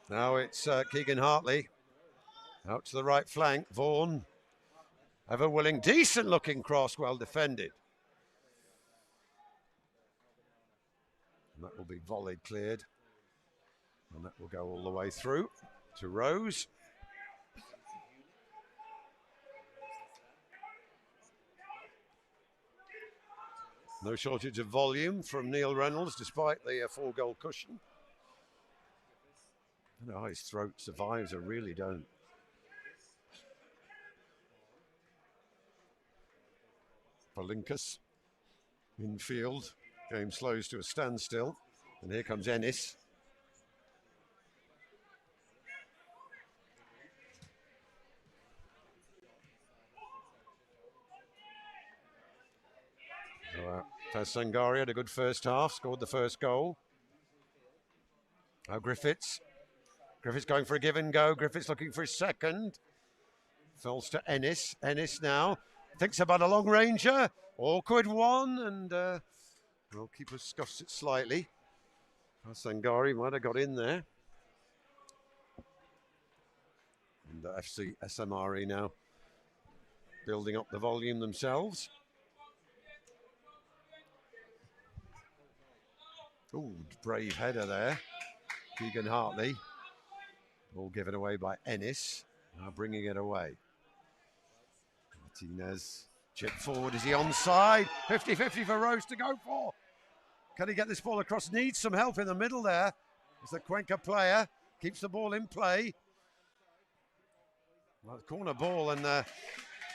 Now it's Keegan Hartley. Out to the right flank, Vaughan. Ever willing, decent looking cross, well defended. And that will be volleyed cleared. And that will go all the way through to Rose. No shortage of volume from Neil Reynolds, despite the 4-goal cushion. I don't know how his throat survives, I really don't. Palinkas infield. Game slows to a standstill. And here comes Ennis. Taz Sangari had a good first half, scored the first goal. Now Griffiths. Griffiths going for a give and go. Griffiths looking for his second. Falls to Ennis. Ennis now thinks about a long ranger. Awkward one, and goalkeeper scuffs it slightly. Sangari might have got in there. And FC SMRE now building up the volume themselves. Ooh, brave header there. Keegan Hartley. All given away by Ennis. Now bringing it away. Martinez. Chip forward. Is he onside? 50-50 for Rose to go for. Can he get this ball across? Needs some help in the middle there. It's the Cuenca player. Keeps the ball in play. Well, corner ball, and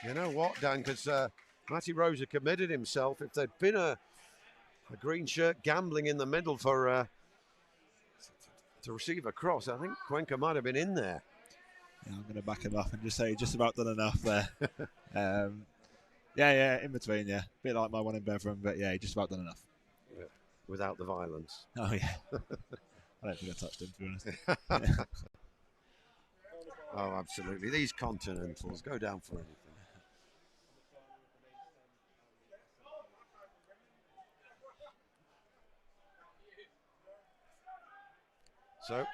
you know what, Dan? Because Matty Rose had committed himself. If there'd been a green shirt gambling in the middle for to receive a cross, I think Cuenca might have been in there. Yeah, I'm going to back him up and just say just about done enough there. Yeah, in between, yeah. A bit like my one in Beveren, but yeah, just about done enough. Yeah. Without the violence. Oh, yeah. I don't think I touched him, to be honest. Yeah. Oh, absolutely. These continentals go down for anything. So,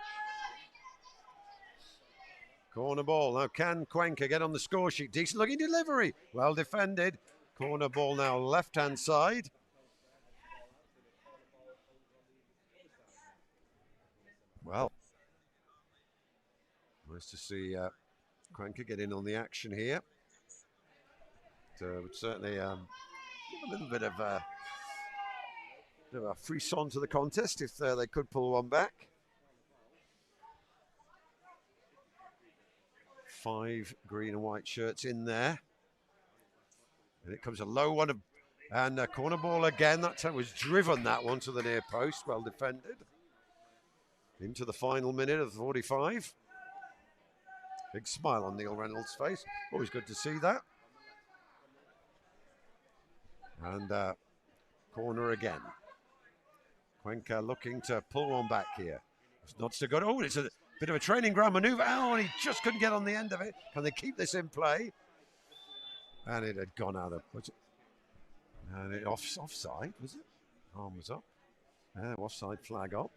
corner ball. Now, can Cuenca get on the score sheet? Decent looking delivery. Well defended. Corner ball now left-hand side. Well, nice to see Cuenca get in on the action here. So, would certainly give a little bit of a frisson to the contest if they could pull one back. 5 green and white shirts in there. And it comes a low one, and a corner ball again. That time was driven, that one, to the near post. Well defended. Into the final minute of 45. Big smile on Neil Reynolds' face. Always good to see that. And corner again. Cuenca looking to pull one back here. It's not so good. Oh, it's a bit of a training ground manoeuvre. Oh, and he just couldn't get on the end of it. Can they keep this in play? And it had gone out of... And it offside, was it? Arm was up. Offside flag up.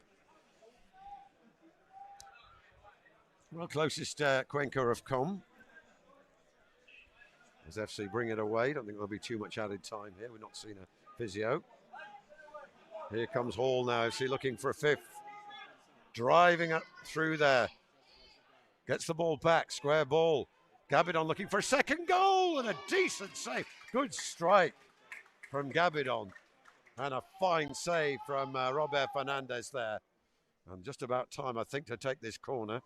Well, closest Cuenca have come. As FC bring it away. Don't think there'll be too much added time here. We've not seen a physio. Here comes Hall now. FC looking for a fifth. Driving up through there. Gets the ball back. Square ball. Gabidon looking for a second goal and a decent save. Good strike from Gabidon. And a fine save from Robert Fernandez there. And just about time, I think, to take this corner.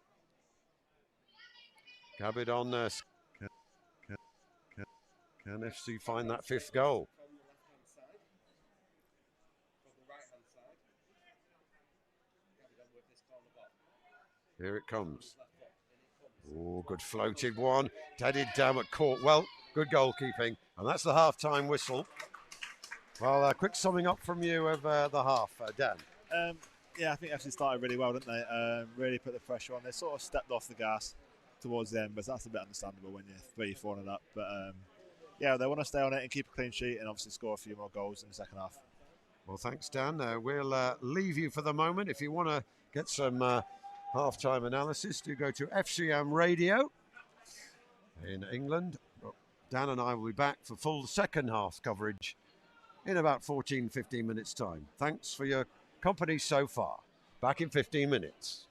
Gabidon, can FC find that fifth goal? Here it comes. Oh, good floated one. Deaded down at court. Well, good goalkeeping. And that's the half-time whistle. Well, a quick summing up from you of the half, Dan. Yeah, I think FC started really well, didn't they? Really put the pressure on. They sort of stepped off the gas towards the end, but that's a bit understandable when you're 3-4 up. But yeah, they want to stay on it and keep a clean sheet and obviously score a few more goals in the second half. Well, thanks, Dan. We'll leave you for the moment. If you want to get some half-time analysis, do go to FCM Radio. in England. Dan and I will be back for full second half coverage in about 14-15 minutes' time. Thanks for your company so far. Back in 15 minutes.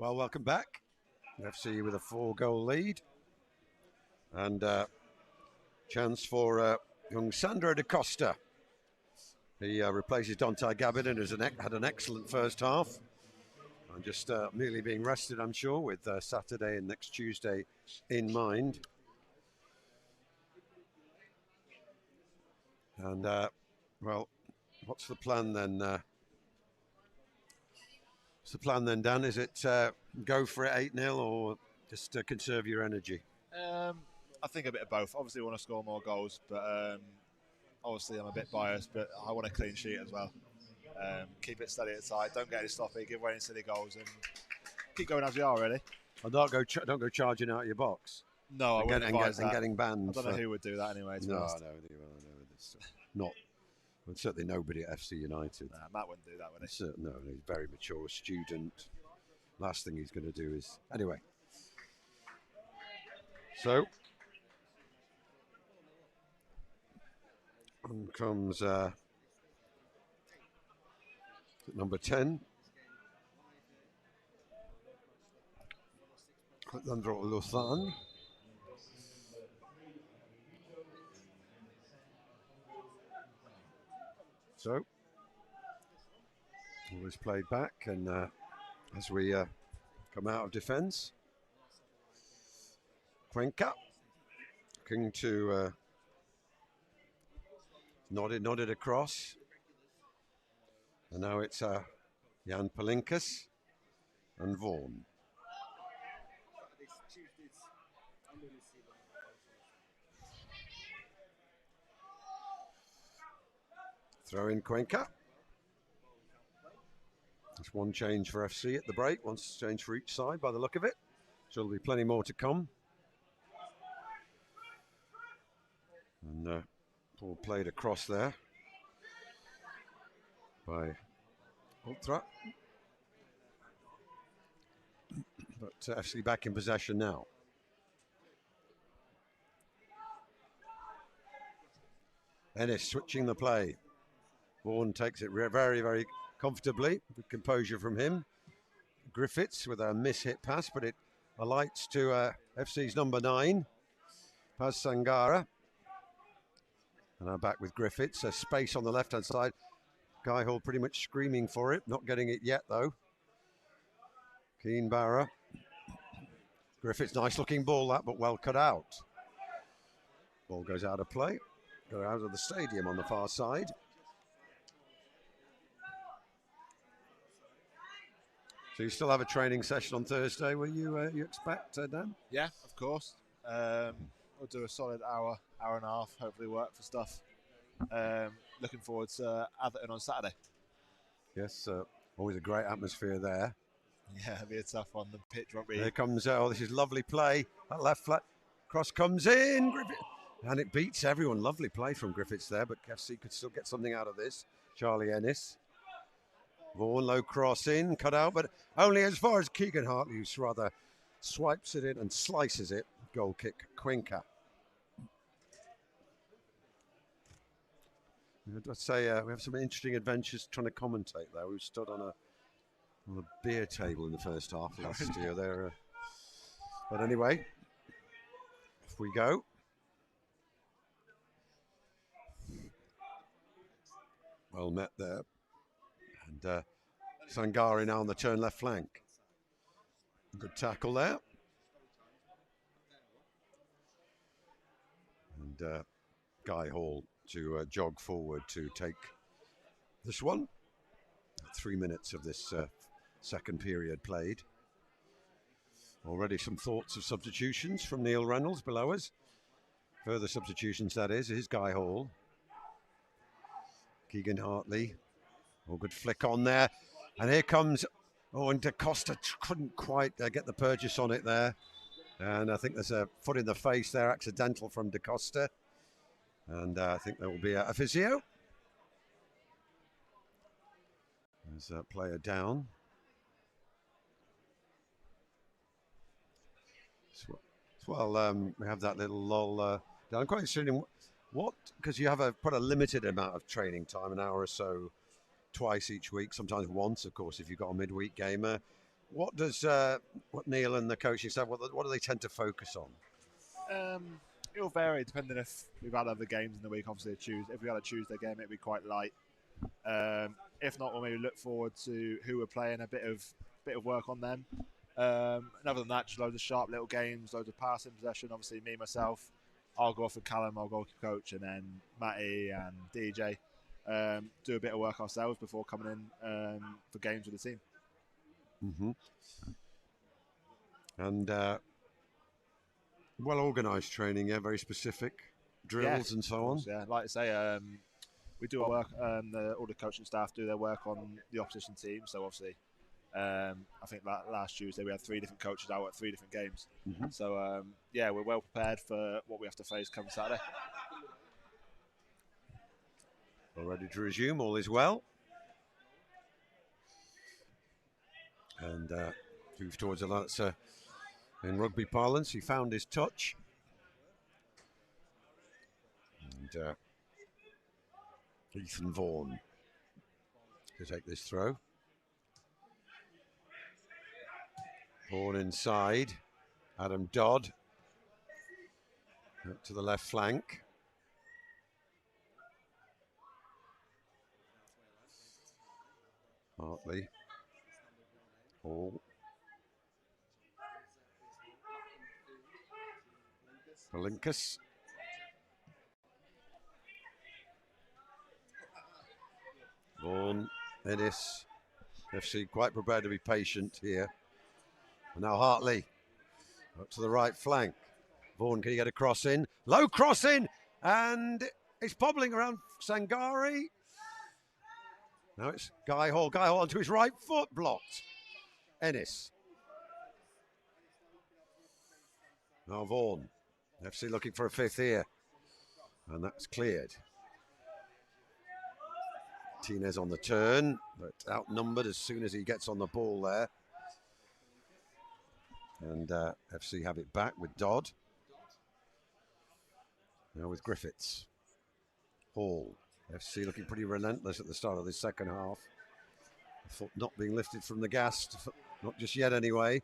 Well, welcome back. FC with a 4-goal lead. And chance for young Sandro da Costa. He replaces Dante Gabidon, who's had an excellent first half. And just merely being rested, I'm sure, with Saturday and next Tuesday in mind. And, well, what's the plan then? What's the plan then, Dan? Is it go for it 8-0 or just conserve your energy? I think a bit of both. Obviously, we want to score more goals, but obviously I'm a bit biased, but I want a clean sheet as well. Keep it steady at side, don't get any sloppy, give away any silly goals, and keep going as we are, really. And don't go charging out your box. No, I wouldn't advise that. And getting banned. I don't know who would do that anyway. No, it's not. Well, certainly nobody at FC United. Nah, Matt wouldn't do that, would he? No, he's a very mature student. Last thing he's going to do is... Anyway. So... on comes number 10. Leandro Lozan. So, always played back, and as we come out of defence, Cuenca looking to nodded across, and now it's Jan Palinkas and Vaughan. Throw in Cuenca. Just one change for FC at the break, one change for each side by the look of it. So there'll be plenty more to come. And ball played across there by Ultra. But FC back in possession now. Ennis switching the play. Vaughan takes it very, very comfortably. Good composure from him. Griffiths with a miss-hit pass, but it alights to FC's number 9, Paz Sangara. And now back with Griffiths. A space on the left-hand side. Guy Hall pretty much screaming for it. Not getting it yet, though. Keen Barra. Griffiths, nice-looking ball, that, but well cut out. Ball goes out of play. Go out of the stadium on the far side. So you still have a training session on Thursday, will you expect, Dan? Yeah, of course. We'll do a solid hour and a half, hopefully work for stuff. Looking forward to Atherton on Saturday. Yes, always a great atmosphere there. Yeah, it'll be a tough one. The pitch won't be... Here comes, this is lovely play. That left flat cross comes in, Griffith, and it beats everyone. Lovely play from Griffiths there, but FC could still get something out of this. Charlie Ennis. Vaughan, low cross in, cut out, but only as far as Keegan Hartley, who's rather swipes it in and slices it. Goal kick, Cuenca. I'd say we have some interesting adventures trying to commentate there. We stood on a beer table in the first half last year there. But anyway, off we go. Well met there. And Sangari now on the turn left flank. Good tackle there. And Guy Hall to jog forward to take this one. 3 minutes of this second period played. Already some thoughts of substitutions from Neil Reynolds below us. Further substitutions, that is. Here's Guy Hall. Keegan Hartley. Oh, good flick on there. And here comes, and Da Costa couldn't quite get the purchase on it there. And I think there's a foot in the face there, accidental from Da Costa. And I think there will be a physio. There's a player down. Well, we have that little lull down. I'm quite interested in what, because you have quite a limited amount of training time, an hour or so, twice each week, sometimes once, of course, if you've got a midweek gamer. What does what Neil and the coaching staff, what do they tend to focus on? It'll vary depending if we've had other games in the week. Obviously, if we had a Tuesday game, it'd be quite light. If not, we'll maybe look forward to who we're playing, a bit of work on them. And other than that, just loads of sharp little games, loads of passing possession. Obviously, me myself, I'll go off with Callum, our goalkeeper coach, and then Matty and DJ do a bit of work ourselves before coming in for games with the team. Mm-hmm. And well organised training, yeah, very specific drills and so on. Yeah, like I say, we do our work. All the coaching staff do their work on the opposition team. So obviously, I think last Tuesday we had 3 different coaches out at 3 different games. Mm-hmm. So yeah, we're well prepared for what we have to face come Saturday. All ready to resume. All is well. And move towards the that's in rugby parlance. He found his touch. And Ethan Vaughan to take this throw. Vaughan inside. Adam Dodd up to the left flank. Hartley. Hall. Palinkas. Vaughan, Ennis, FC quite prepared to be patient here. And now Hartley up to the right flank. Vaughan, can he get a cross in? Low cross in, and it's bobbling around Sangari. Now it's Guy Hall. Guy Hall onto his right foot, blocked. Ennis. Now Vaughan. FC looking for a 5th here. And that's cleared. Martinez on the turn, but outnumbered as soon as he gets on the ball there. And FC have it back with Dodd. Now with Griffiths. Hall. FC looking pretty relentless at the start of this second half. Foot not being lifted from the gas, not just yet anyway.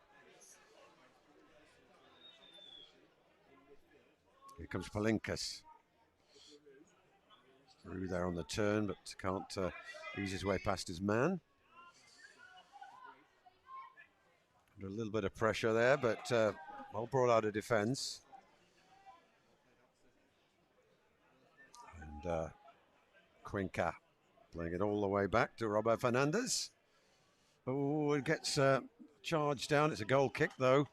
Here comes Palinkas. Through there on the turn, but can't ease his way past his man. Under a little bit of pressure there, but well brought out of defence. And Cuenca playing it all the way back to Robert Fernandez. Oh, it gets charged down. It's a goal kick though.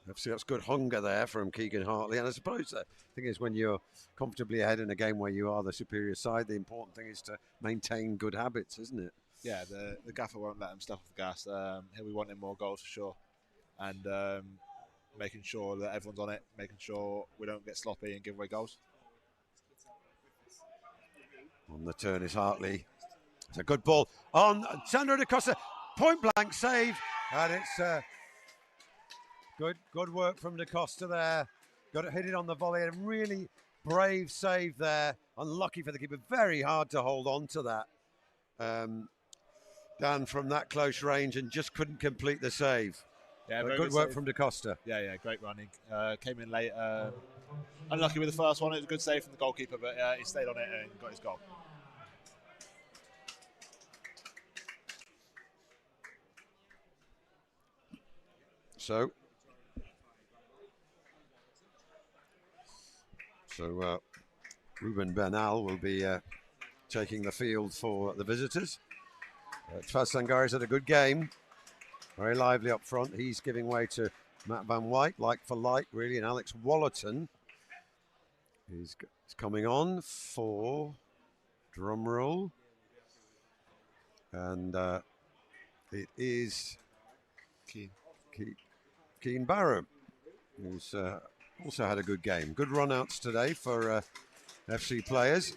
FC, that's good hunger there from Keegan Hartley. And I suppose the thing is, when you're comfortably ahead in a game where you are the superior side, the important thing is to maintain good habits, isn't it? Yeah, the gaffer won't let him stuff off the gas. He'll be wanting more goals for sure. And making sure that everyone's on it, making sure we don't get sloppy and give away goals. On the turn is Hartley. It's a good ball on Sandro Da Costa. Point blank save. And it's good work from Da Costa there. Got it, hit it on the volley. A really brave save there. Unlucky for the keeper. Very hard to hold on to that. Down from that close range and just couldn't complete the save. Yeah, good work from Da Costa. Yeah, great running. Came in late. Unlucky with the first one. It was a good save from the goalkeeper, but he stayed on it and got his goal. So Ruben Bernal will be taking the field for the visitors. Tfaz Sangari's had a good game. Very lively up front. He's giving way to Matt Van Wyk, like for like, really, and Alex Wallerton. He's coming on for drumroll. And it is Keane Barrow, who's also had a good game. Good run-outs today for FC players.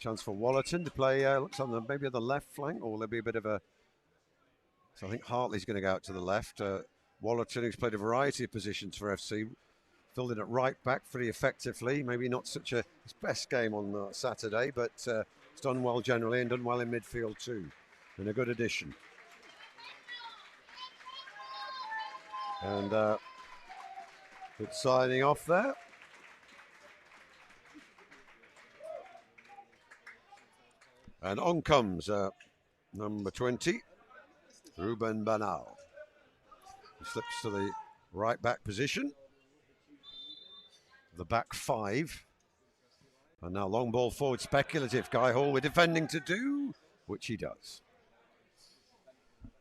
Chance for Wallerton to play, looks on maybe on the left flank, or there'll be a bit of a... So I think Hartley's going to go out to the left. Wallerton, who's played a variety of positions for FC, filled in at right back pretty effectively. Maybe not such his best game on Saturday, but it's done well generally and done well in midfield too. And a good addition. And good signing off there. And on comes number 20, Ruben Banal. He slips to the right back position. The back five. And now long ball forward, speculative. Guy Hall with defending to do, which he does.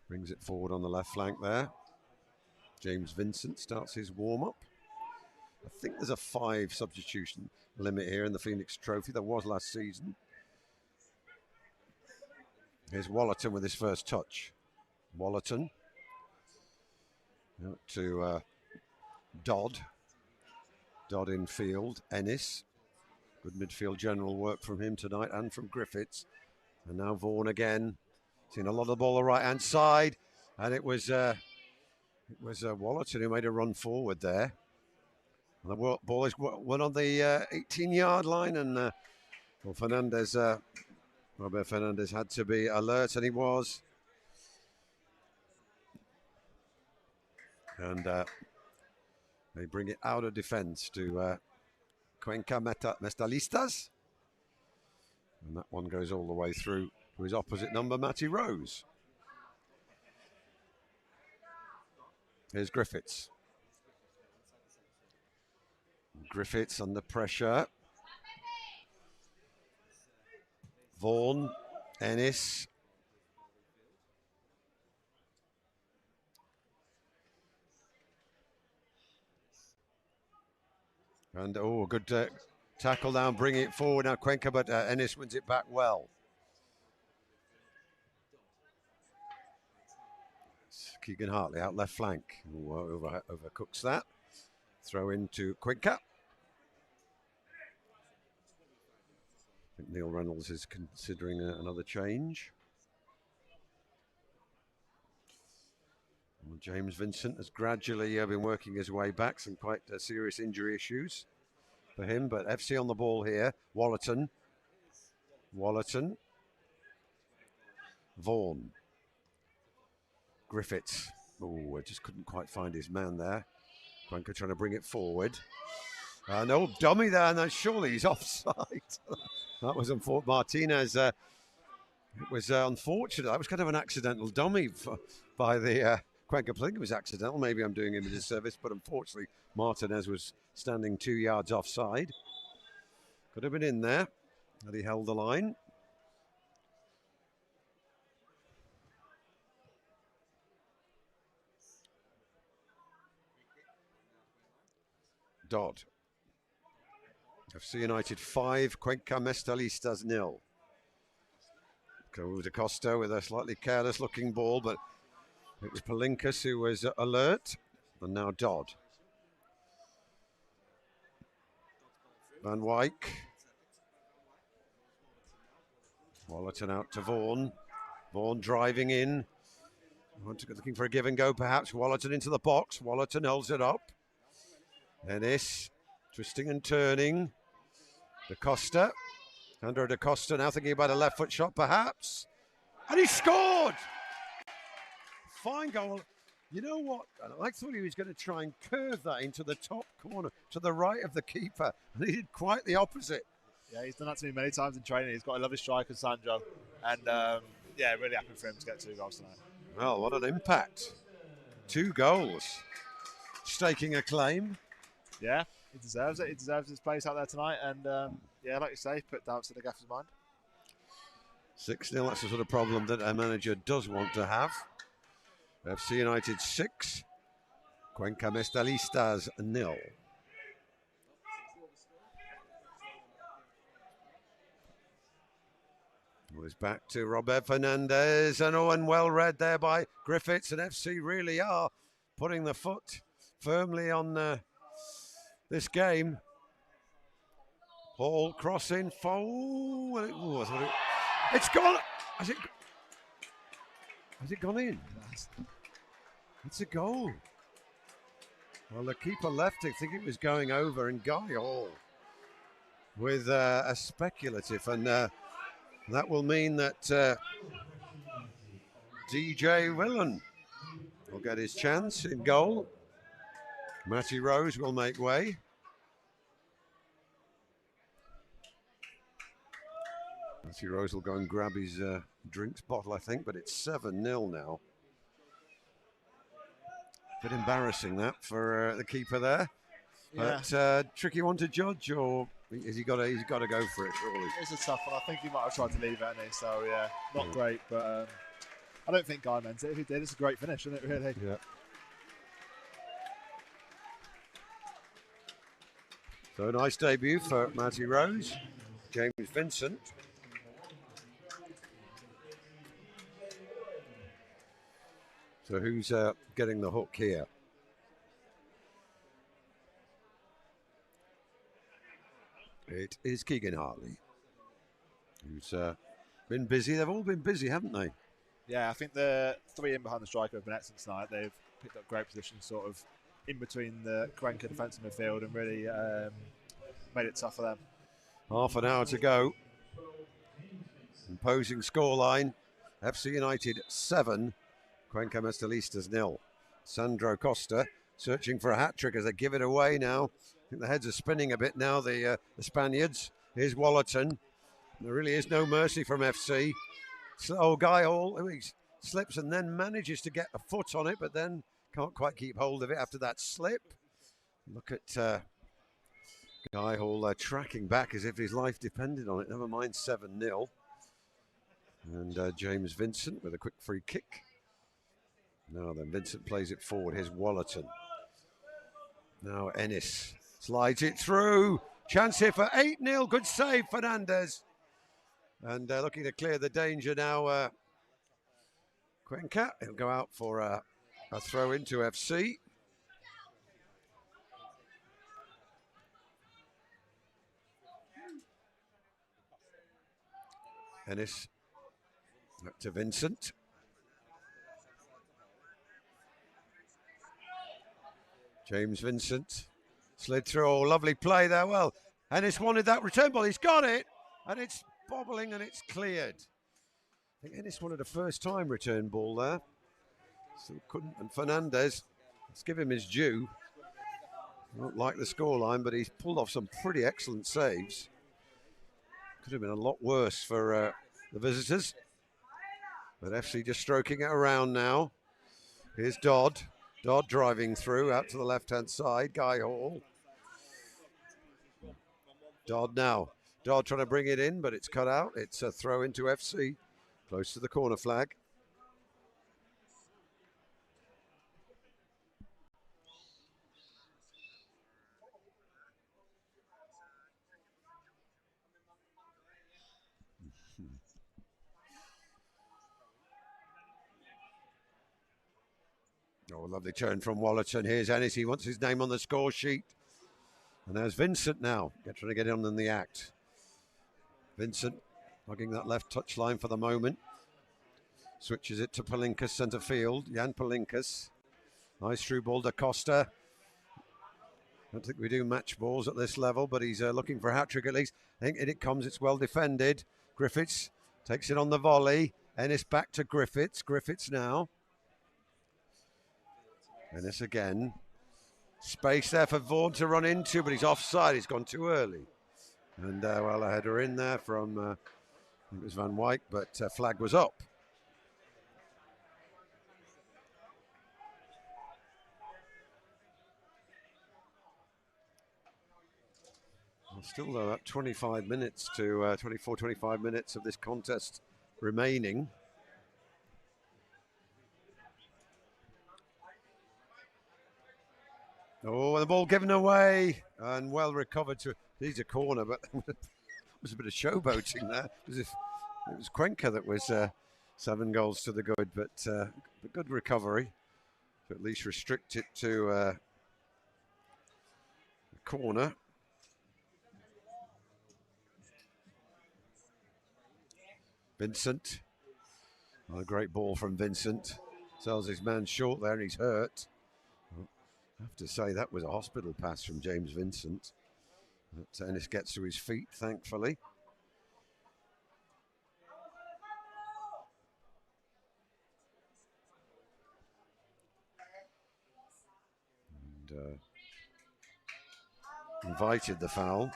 Brings it forward on the left flank there. James Vincent starts his warm-up. I think there's a 5 substitution limit here in the Fenix Trophy. There was last season. Here's Wallerton with his first touch. Wallerton. Out to Dodd. Dodd in field. Ennis. Good midfield general work from him tonight and from Griffiths. And now Vaughan again. Seen a lot of the ball on the right-hand side. And it was Wallerton who made a run forward there. And the ball is went on the 18-yard line. And well, Fernandez... Robert Fernandez had to be alert, and he was. And they bring it out of defence to Cuenca-Mestallistes. And that one goes all the way through to his opposite number, Matty Rose. Here's Griffiths. Griffiths under pressure. Vaughan, Ennis. And a good tackle down, bring it forward now Cuenca, but Ennis wins it back well. Keegan Hartley out left flank. Overcooks that. Throw into Cuenca. I think Neil Reynolds is considering another change. Well, James Vincent has gradually been working his way back. Some quite serious injury issues for him. But FC on the ball here. Wallerton. Vaughan. Griffiths. Oh, I just couldn't quite find his man there. Cuenca trying to bring it forward. And dummy there. And surely he's offside. That was unfortunate. Martinez, it was unfortunate. That was kind of an accidental dummy by the Cuenca. I think it was accidental. Maybe I'm doing him a disservice, but unfortunately, Martinez was standing 2 yards offside. Could have been in there, but he held the line. Dodd. FC United 5, Cuenca-Mestallistes 0. Goes Acosta with a slightly careless looking ball, but it was Palinkas who was alert. And now Dodd. Van Wyk. Wallerton out to Vaughan. Vaughan driving in. Looking for a give and go perhaps. Wallerton into the box. Wallerton holds it up. Ennis twisting and turning. Da Costa. Andrew Da Costa now thinking about a left foot shot perhaps. And he scored! Fine goal. You know what? I thought he was going to try and curve that into the top corner to the right of the keeper. And he did quite the opposite. Yeah, he's done that to me many times in training. He's got a lovely striker, Sandro. And really happy for him to get 2 goals tonight. Well, what an impact. 2 goals. Staking a claim. Yeah, he deserves it. He deserves his place out there tonight. And like you say, put doubts to the gaffer's mind. 6-0, that's the sort of problem that a manager does want to have. FC United 6, Cuenca-Mestallistes 0. Was back to Robert Fernandez, and well read there by Griffiths, and FC really are putting the foot firmly on this game. Hall crossing forward. It's gone. Has it gone in? It's a goal. Well, the keeper left. I think it was going over, and Guy Hall with a speculative, and that will mean that DJ Willen will get his chance in goal. Matty Rose will make way. Matty Rose will go and grab his drinks bottle, I think, but it's 7-0 now. Bit embarrassing that for the keeper there. Yeah. But tricky one to judge, or he's got to go for it, surely. It's a tough one. I think he might have tried to leave it, hasn't he? So yeah, not great, but I don't think Guy meant it. If he did, it's a great finish, isn't it, really? Yeah. So a nice debut for Matty Rose. James Vincent. So who's getting the hook here? It is Keegan Hartley, who's been busy. They've all been busy, haven't they? Yeah, I think the three in behind the striker have been excellent tonight. They've picked up great positions sort of in between the Cuenca defence and midfield and really made it tough for them. Half an hour to go. Imposing scoreline. FC United 7, Cuenca-Mestallistes 0. Sandro Costa searching for a hat-trick as they give it away now. I think the heads are spinning a bit now, the Spaniards. Here's Wallerton. There really is no mercy from FC. Oh, Guy Hall, he slips and then manages to get a foot on it, but then can't quite keep hold of it after that slip. Look at Guy Hall tracking back as if his life depended on it. Never mind 7-0. And James Vincent with a quick free kick. Now then, Vincent plays it forward. Here's Wallerton. Now Ennis slides it through. Chance here for 8-0. Good save, Fernandez. And looking to clear the danger now. Cuenca, he'll go out for a throw into FC. Ennis up to Vincent. James Vincent slid through. Oh, lovely play there. Well, Ennis wanted that return ball. He's got it. And it's bobbling and it's cleared. I think Ennis wanted a first time return ball there. Still couldn't. And Fernandez, let's give him his due. Not like the scoreline, but he's pulled off some pretty excellent saves. Could have been a lot worse for the visitors. But FC just stroking it around now. Here's Dodd. Dodd driving through out to the left-hand side. Guy Hall. Dodd now. Dodd trying to bring it in, but it's cut out. It's a throw into FC. Close to the corner flag. Oh, lovely turn from Wallerton. Here's Ennis. He wants his name on the score sheet. And there's Vincent now. Trying to get on in the act. Vincent hugging that left touchline for the moment. Switches it to Palinkas centre field. Jan Palinkas. Nice through ball to Costa. Don't think we do match balls at this level, but he's looking for a hat-trick at least. I think in it comes. It's well defended. Griffiths takes it on the volley. Ennis back to Griffiths. Griffiths now. Ennis again. Space there for Vaughan to run into, but he's offside. He's gone too early. And, well, a header in there from, I think it was Van Wyk, but flag was up. Well, still, though, at 25 minutes to 24, 25 minutes of this contest remaining. Oh, the ball given away and well recovered to. He's a corner, but it was a bit of showboating there. As if it was Cuenca that was 7 goals to the good, but a good recovery to at least restrict it to a corner. Vincent, oh, a great ball from Vincent. Sells his man short there and he's hurt. I have to say that was a hospital pass from James Vincent. But Ennis gets to his feet, thankfully. And invited the foul.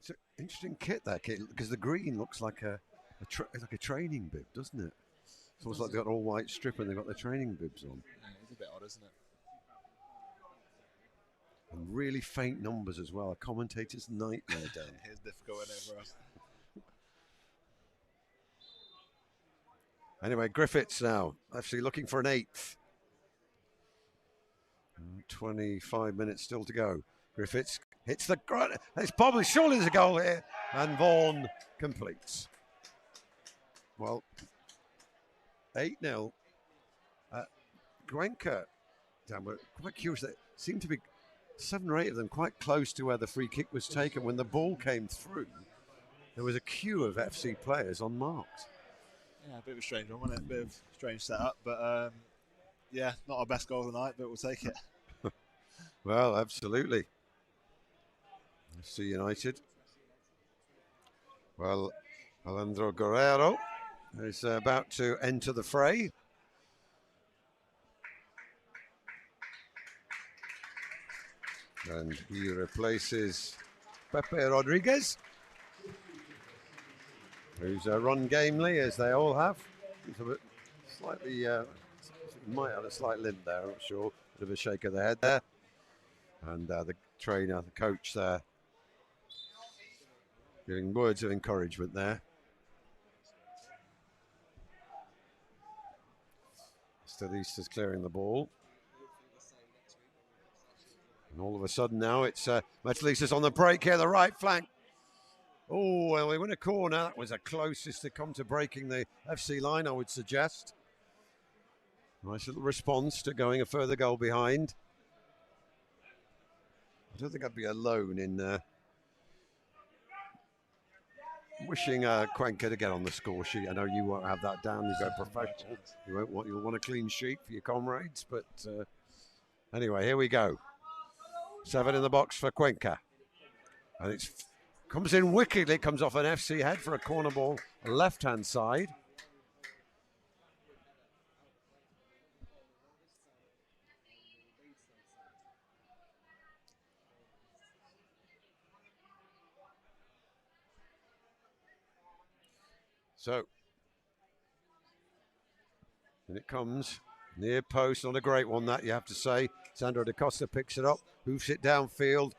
It's an interesting kit, that kit, because the green looks like a training bib, doesn't it? It's almost like they've got all white strip and they've got their training bibs on. Yeah, it's a bit odd, isn't it? And really faint numbers as well. A commentator's nightmare, Dan. It's difficult, isn't it, for us? Anyway, Griffiths now, actually looking for an 8th. 25 minutes still to go. Griffiths hits the ground. It's probably, surely there's a goal here. And Vaughan completes. Well, 8-0. Cuenca, Dan, we're quite curious. There seemed to be 7 or 8 of them quite close to where the free kick was taken. When the ball came through, there was a queue of FC players unmarked. Yeah, a bit of a strange one, wasn't it? A bit of a strange setup, but yeah, not our best goal of the night, but we'll take it. Well, absolutely. FC United. Well, Alejandro Guerrero is about to enter the fray. And he replaces Pepe Rodriguez, who's run gamely, as they all have. He's a bit slightly, he might have a slight limp there, I'm not sure. Bit of a shake of the head there. And the trainer, the coach there, giving words of encouragement there. Mestallistes clearing the ball. And all of a sudden now it's Mestallistes on the break here, the right flank. Oh, well, we win a corner. That was the closest to come to breaking the FC line, I would suggest. Nice little response to going a further goal behind. I don't think I'd be alone in wishing Cuenca to get on the score sheet. I know you won't have that down. You go professional. You'll want a clean sheet for your comrades. But anyway, here we go. 7 in the box for Cuenca. And it comes in wickedly. It comes off an FC head for a corner ball, left-hand side. So, and it comes near post, not a great one that, you have to say. Sandro da Costa picks it up, hoofs it downfield.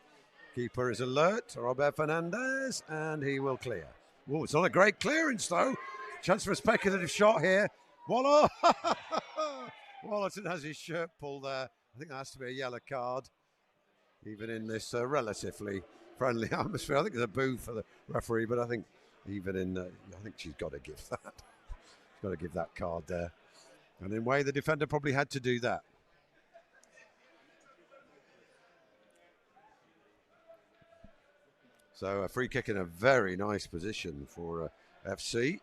Keeper is alert, Robert Fernandez, and he will clear. Oh, it's not a great clearance though. Chance for a speculative shot here. Voila! Wallerton has his shirt pulled there. I think that has to be a yellow card, even in this relatively friendly atmosphere. I think there's a boo for the referee, but I think even in, I think she's got to give that. She's got to give that card there. And in a way, the defender probably had to do that. So a free kick in a very nice position for FC.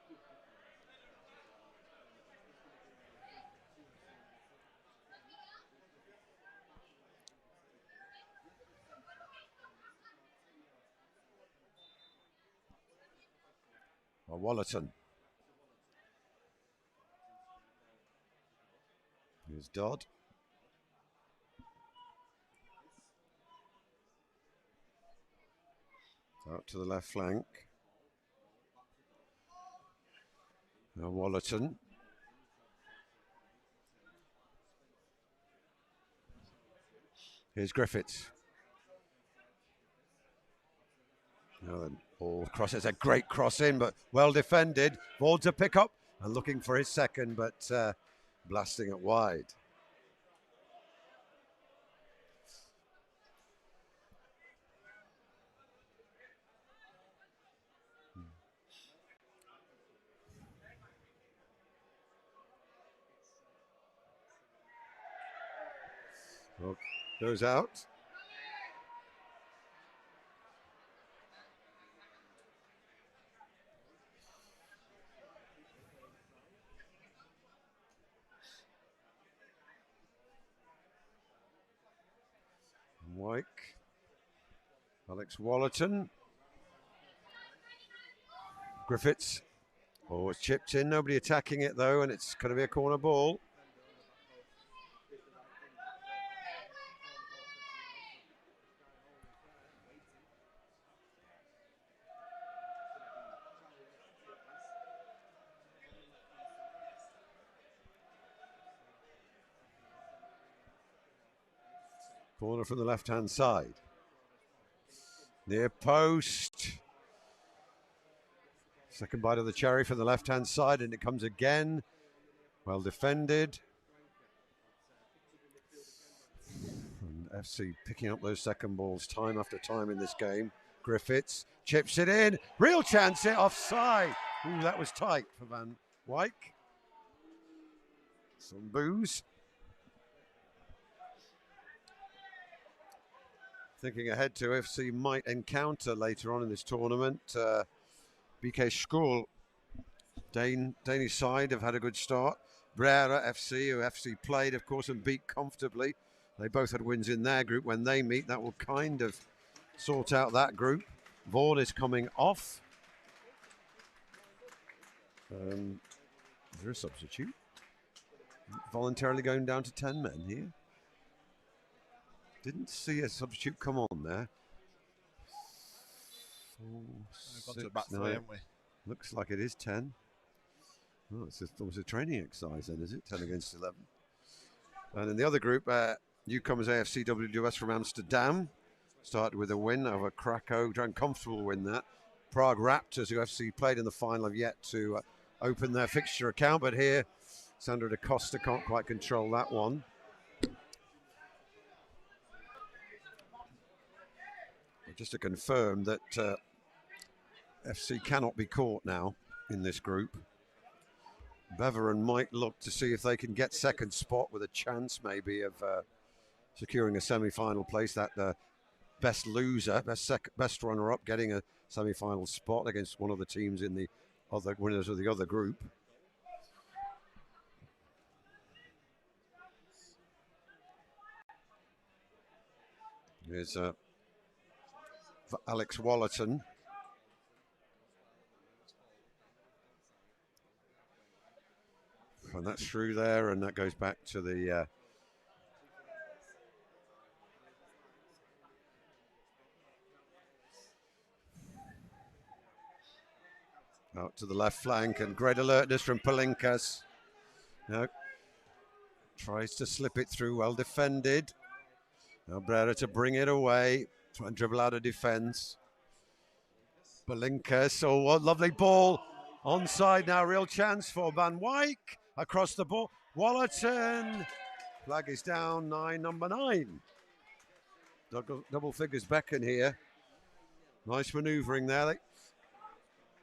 Wallerton. Here's Dodd. Out to the left flank. Now Wallerton. Here's Griffiths. Now then, ball cross. It's a great cross in, but well defended. Ball to pick up and looking for his second, but blasting it wide. Well, goes out. Wyke. Alex Wallerton. Griffiths. Oh, it's chipped in. Nobody attacking it though, and it's going to be a corner ball. Corner from the left-hand side. Near post. Second bite of the cherry from the left-hand side, and it comes again. Well defended. And FC picking up those second balls time after time in this game. Griffiths chips it in. Real chance, it offside. Ooh, that was tight for Van Wyk. Some boos. Thinking ahead to FC might encounter later on in this tournament. BK School, Danish side, have had a good start. Brera FC, who FC played, of course, and beat comfortably. They both had wins in their group. When they meet, that will kind of sort out that group. Vaughan is coming off. Is there a substitute? Voluntarily going down to 10 men here. Didn't see a substitute come on there. 4, 6, back 3, haven't we? Looks like it is 10. Oh, it's almost a training exercise then, is it? 10 against 11. And in the other group, newcomers AFC WWS from Amsterdam started with a win over Krakow. Very comfortable win that. Prague Raptors, who FC played in the final, have yet to open their fixture account. But here, Sandro da Costa can't quite control that one. Just to confirm that FC cannot be caught now in this group. Beveren might look to see if they can get second spot with a chance maybe of securing a semi-final place. That best loser, best runner-up, getting a semi-final spot against one of the teams in the other winners of the other group. Here's Alex Wallerton. And that's through there, and that goes back to the out to the left flank, and great alertness from Palinkas. No, tries to slip it through, well defended. Now Brera to bring it away. Try and dribble out of defence. Palinkas, oh, what lovely ball. Onside now, real chance for Van Wyk. Across the ball. Wallerton. Flag is down, number 9. Double figures beckon here. Nice manoeuvring there.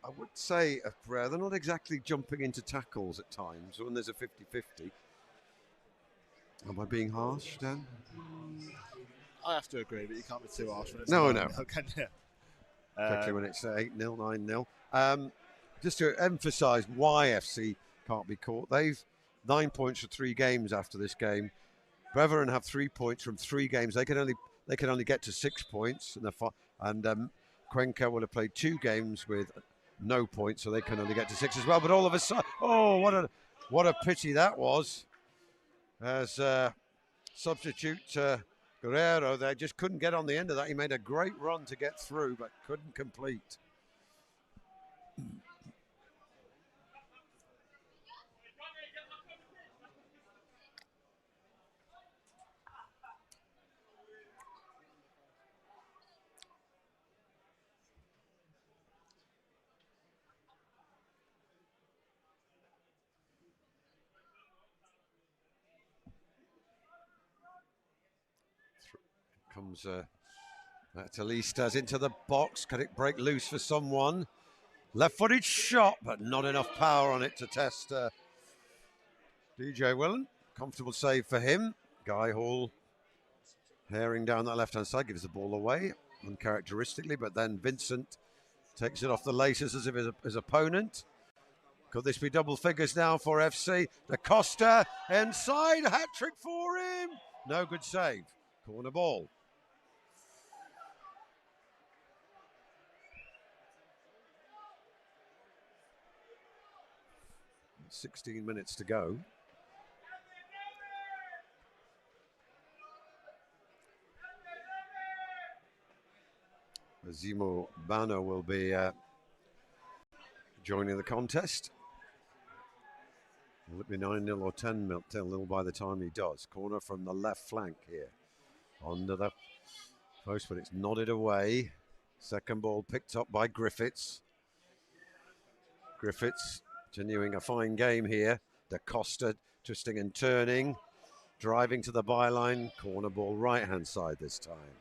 I would say, they're not exactly jumping into tackles at times when there's a 50-50. Am I being harsh, Dan? I have to agree, but you can't be too harsh when it's no. Can you? Especially when it's 8-0, 9-0. Just to emphasise why FC can't be caught. They've 9 points for 3 games after this game. Beveren have 3 points from 3 games. They can only get to 6 points, and Cuenca will have played 2 games with no points, so they can only get to 6 as well. But all of a sudden, oh, what a pity that was. As substitute Guerrero, they just couldn't get on the end of that. He made a great run to get through, but couldn't complete. Comes Mestallistes into the box. Can it break loose for someone? Left-footed shot, but not enough power on it to test DJ Willen. Comfortable save for him. Guy Hall Herring down that left-hand side gives the ball away uncharacteristically, but then Vincent takes it off the laces as if his opponent. Could this be double figures now for FC? Da Costa inside, hat-trick for him. No good save. Corner ball. 16 minutes to go. Zimo Bano will be joining the contest. Will it be 9-0 or 10-0 by the time he does? Corner from the left flank here. Under the post, but it's nodded away. Second ball picked up by Griffiths. Griffiths continuing a fine game here. Da Costa twisting and turning. Driving to the byline. Corner ball right-hand side this time.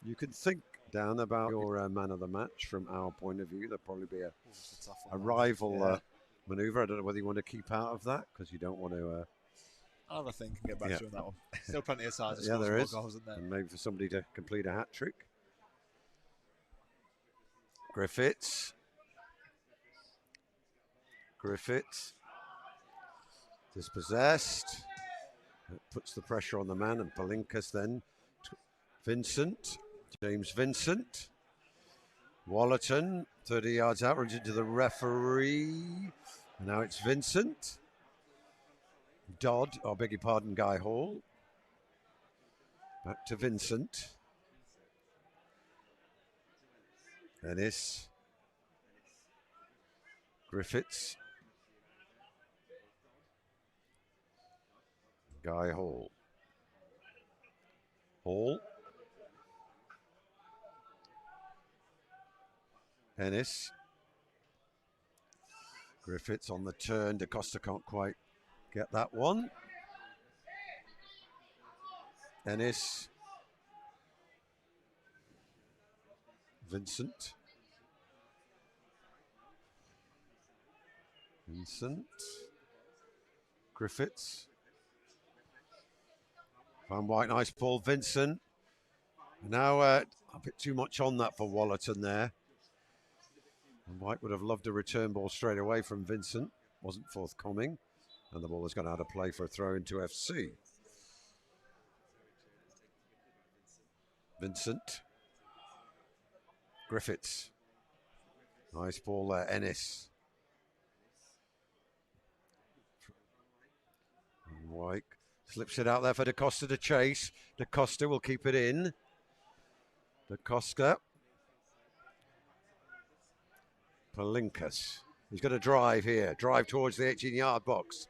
You can think, Dan, about your man of the match from our point of view. There'll probably be a rival manoeuvre. I don't know whether you want to keep out of that because you don't want to... I'll have a think and get back to you on that one. Still plenty of time to score there is. Goals, isn't there? And maybe for somebody to complete a hat-trick. Griffiths. Dispossessed. That puts the pressure on the man, and Palinkas then. Vincent. James Vincent. Wallerton, 30 yards out, runs into the referee. And now it's Vincent. Dodd, I beg your pardon, Guy Hall. Back to Vincent. Ennis. Griffiths. Guy Hall. Ennis. Griffiths on the turn. Da Costa can't quite get that one. Ennis. Vincent. Griffiths. Van White, nice ball, Vincent. Now a bit too much on that for Wallerton there. Van White would have loved a return ball straight away from Vincent. Wasn't forthcoming. And the ball has gone out of play for a throw into FC. Vincent. Griffiths. Nice ball there, Ennis. Van White slips it out there for Da Costa to chase. Da Costa will keep it in. Da Costa. Palinkas. He's got to drive here. Drive towards the 18-yard box.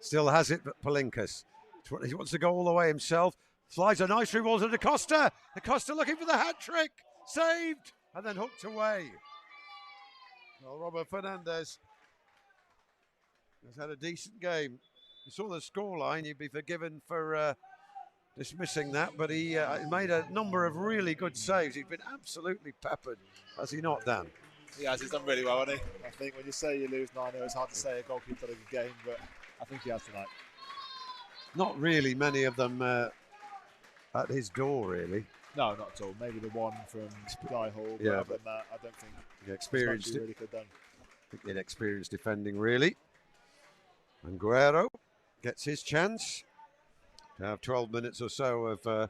Still has it, but Palinkas. He wants to go all the way himself. Slides a nice through ball to Da Costa. Da Costa looking for the hat-trick. Saved. And then hooked away. Well, Robert Fernandez has had a decent game. You saw the scoreline, you'd be forgiven for dismissing that, but he made a number of really good saves. He's been absolutely peppered, has he not, Dan? He has. He's done really well, hasn't he? I think when you say you lose 9-0, it's hard to say a goalkeeper did a good game, but I think he has tonight. Not really many of them at his door, really. No, not at all. Maybe the one from Guy Hall, but other than that, I don't think experienced really could have done. I think he had experience defending, really. And Guerrero gets his chance to have 12 minutes or so of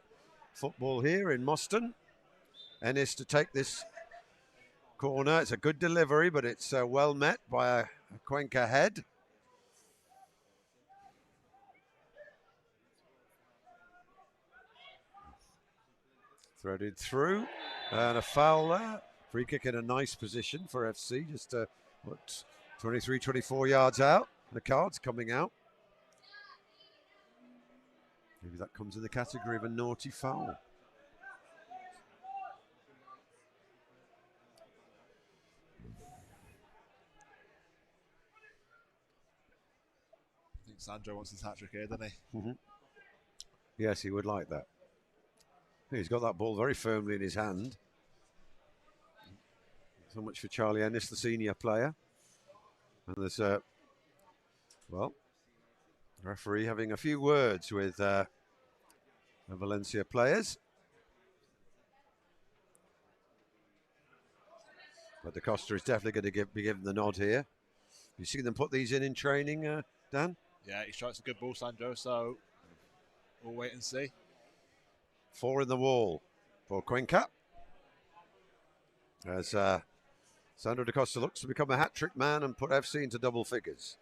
football here in Moston. Ennis to take this corner. It's a good delivery, but it's well met by a Cuenca head. Threaded through, and a foul there. Free kick in a nice position for FC, just 23, 24 yards out. The card's coming out. Maybe that comes in the category of a naughty foul. I think Sandro wants his hat-trick here, doesn't he? Mm-hmm. Yes, he would like that. He's got that ball very firmly in his hand. So much for Charlie Ennis, the senior player. And there's referee having a few words with the Valencia players. But Da Costa is definitely going to be given the nod here. You seen them put these in training, Dan? Yeah, he strikes a good ball, Sandro, so we'll wait and see. 4 in the wall for Cuenca. As Sandro Da Costa looks to become a hat-trick man and put FC into double figures.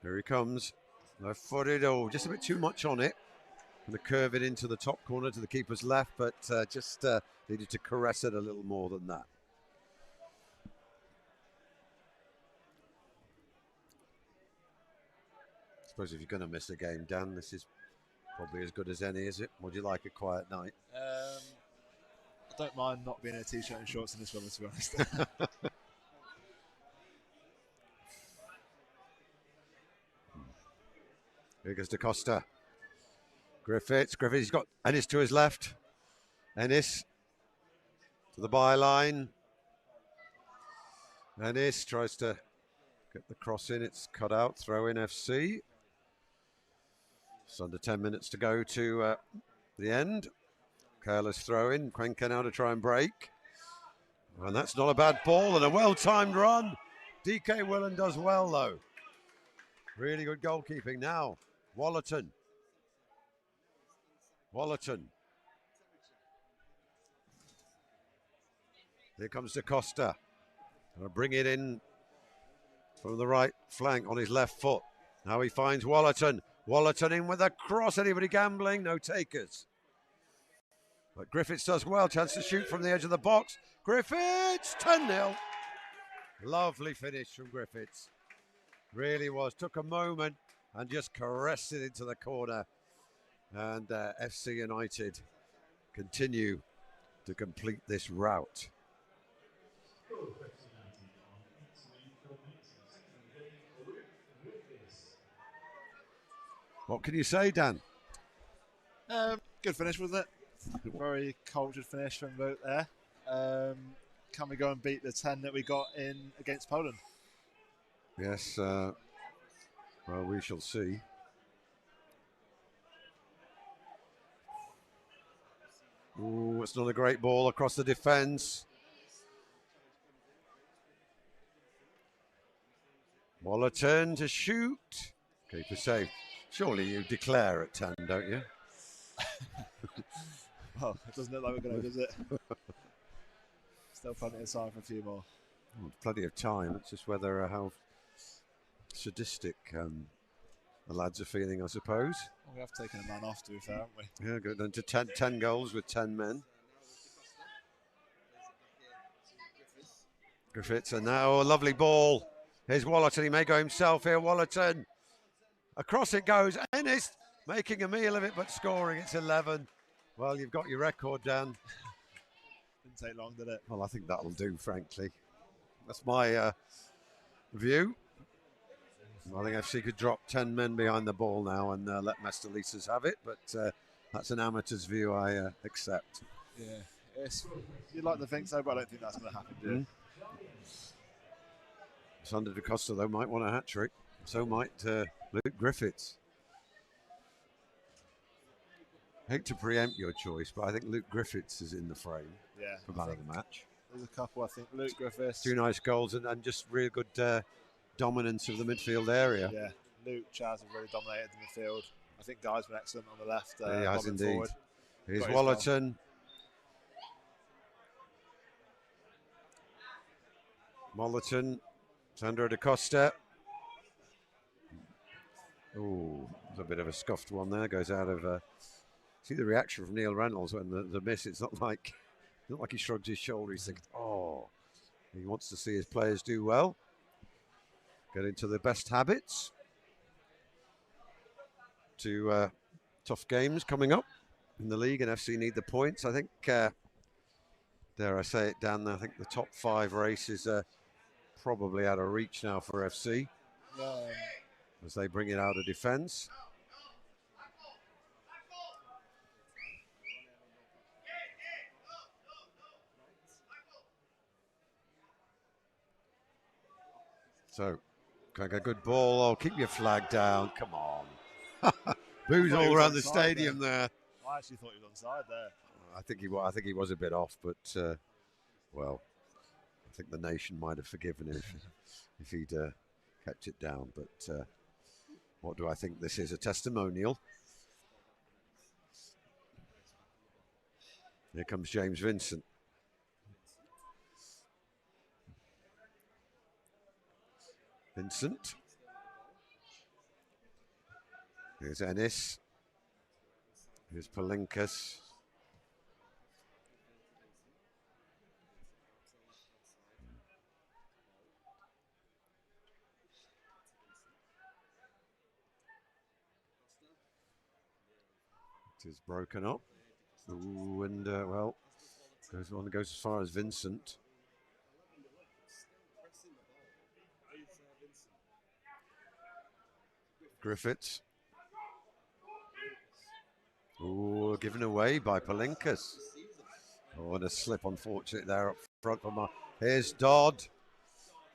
Here he comes. Left-footed. Oh, just a bit too much on it. Going to curve it into the top corner to the keeper's left, but just needed to caress it a little more than that. I suppose if you're going to miss a game, Dan, this is probably as good as any, is it? Would you like a quiet night? I don't mind not being in a t-shirt and shorts in this weather, to be honest. Here goes Da Costa. Griffiths, he's got Ennis to his left. Ennis to the byline. Ennis tries to get the cross in. It's cut out. Throw in FC. It's under 10 minutes to go to the end. Careless throw in. Cuenca now to try and break. And that's not a bad ball and a well-timed run. DK Willen does well though. Really good goalkeeping now. Wallerton. Here comes Da Costa. Gonna bring it in from the right flank on his left foot. Now he finds Wallerton. Wallerton in with a cross. Anybody gambling? No takers. But Griffiths does well. Chance to shoot from the edge of the box. Griffiths, 10-0. Lovely finish from Griffiths. Really was. Took a moment and just caressed it into the corner. And FC United continue to complete this rout. What can you say, Dan? Good finish, wasn't it? Very cultured finish from both there. Can we go and beat the 10 that we got in against Poland? Yes, well, we shall see. Ooh, it's not a great ball across the defence. Wallerton to shoot. Keeper safe. Surely you declare at 10, don't you? Well, it doesn't look like we're going to, does it? Still plenty of time for a few more. Well, plenty of time. It's just whether how sadistic the lads are feeling, I suppose. Well, we have taken a man off, to be fair, haven't we? Yeah, good. And to 10 goals with 10 men. Griffiths, and now a lovely ball. Here's Wallerton. He may go himself here. Wallerton. Across it goes. Ennis making a meal of it, but scoring. It's 11. Well, you've got your record, Dan. Didn't take long, did it? Well, I think that'll do, frankly. That's my view. I think FC could drop 10 men behind the ball now and let Mestallistes have it, but that's an amateur's view I accept. Yeah, you'd like to think so, but I don't think that's going to happen, do you? Sandro Da Costa, though, might want a hat-trick. So might Luke Griffiths. I hate to preempt your choice, but I think Luke Griffiths is in the frame for man of the match. There's a couple, I think. Luke Griffiths. 2 nice goals and just real good dominance of the midfield area. Yeah, Luke, Chaz have really dominated the midfield. I think Guy's been excellent on the left. He has indeed. Forward. Here's Wallerton. Wallerton, Sandro Da Costa. Oh, there's a bit of a scuffed one there. Goes out of. See the reaction from Neil Reynolds when the miss. It's not like he shrugs his shoulder. He's thinking, oh, he wants to see his players do well. Get into the best habits. 2 tough games coming up in the league, and FC need the points. I think, dare I say it, Dan, I think the top 5 races are probably out of reach now for FC as they bring it out of defence. So, can I get a good ball? Oh, keep your flag down. Come on. Boos all around the onside stadium there. there. I actually thought he was onside there. I think he was a bit off, but well, I think the nation might have forgiven him if he'd kept it down. But what do I think this is? A testimonial. Here comes James Vincent. Vincent. Here's Ennis. Here's Palinkas. It is broken up. Ooh, and well, goes as far as Vincent. Griffiths. Ooh, given away by Palinkas. Oh, and a slip, unfortunately, there up front from here's Dodd.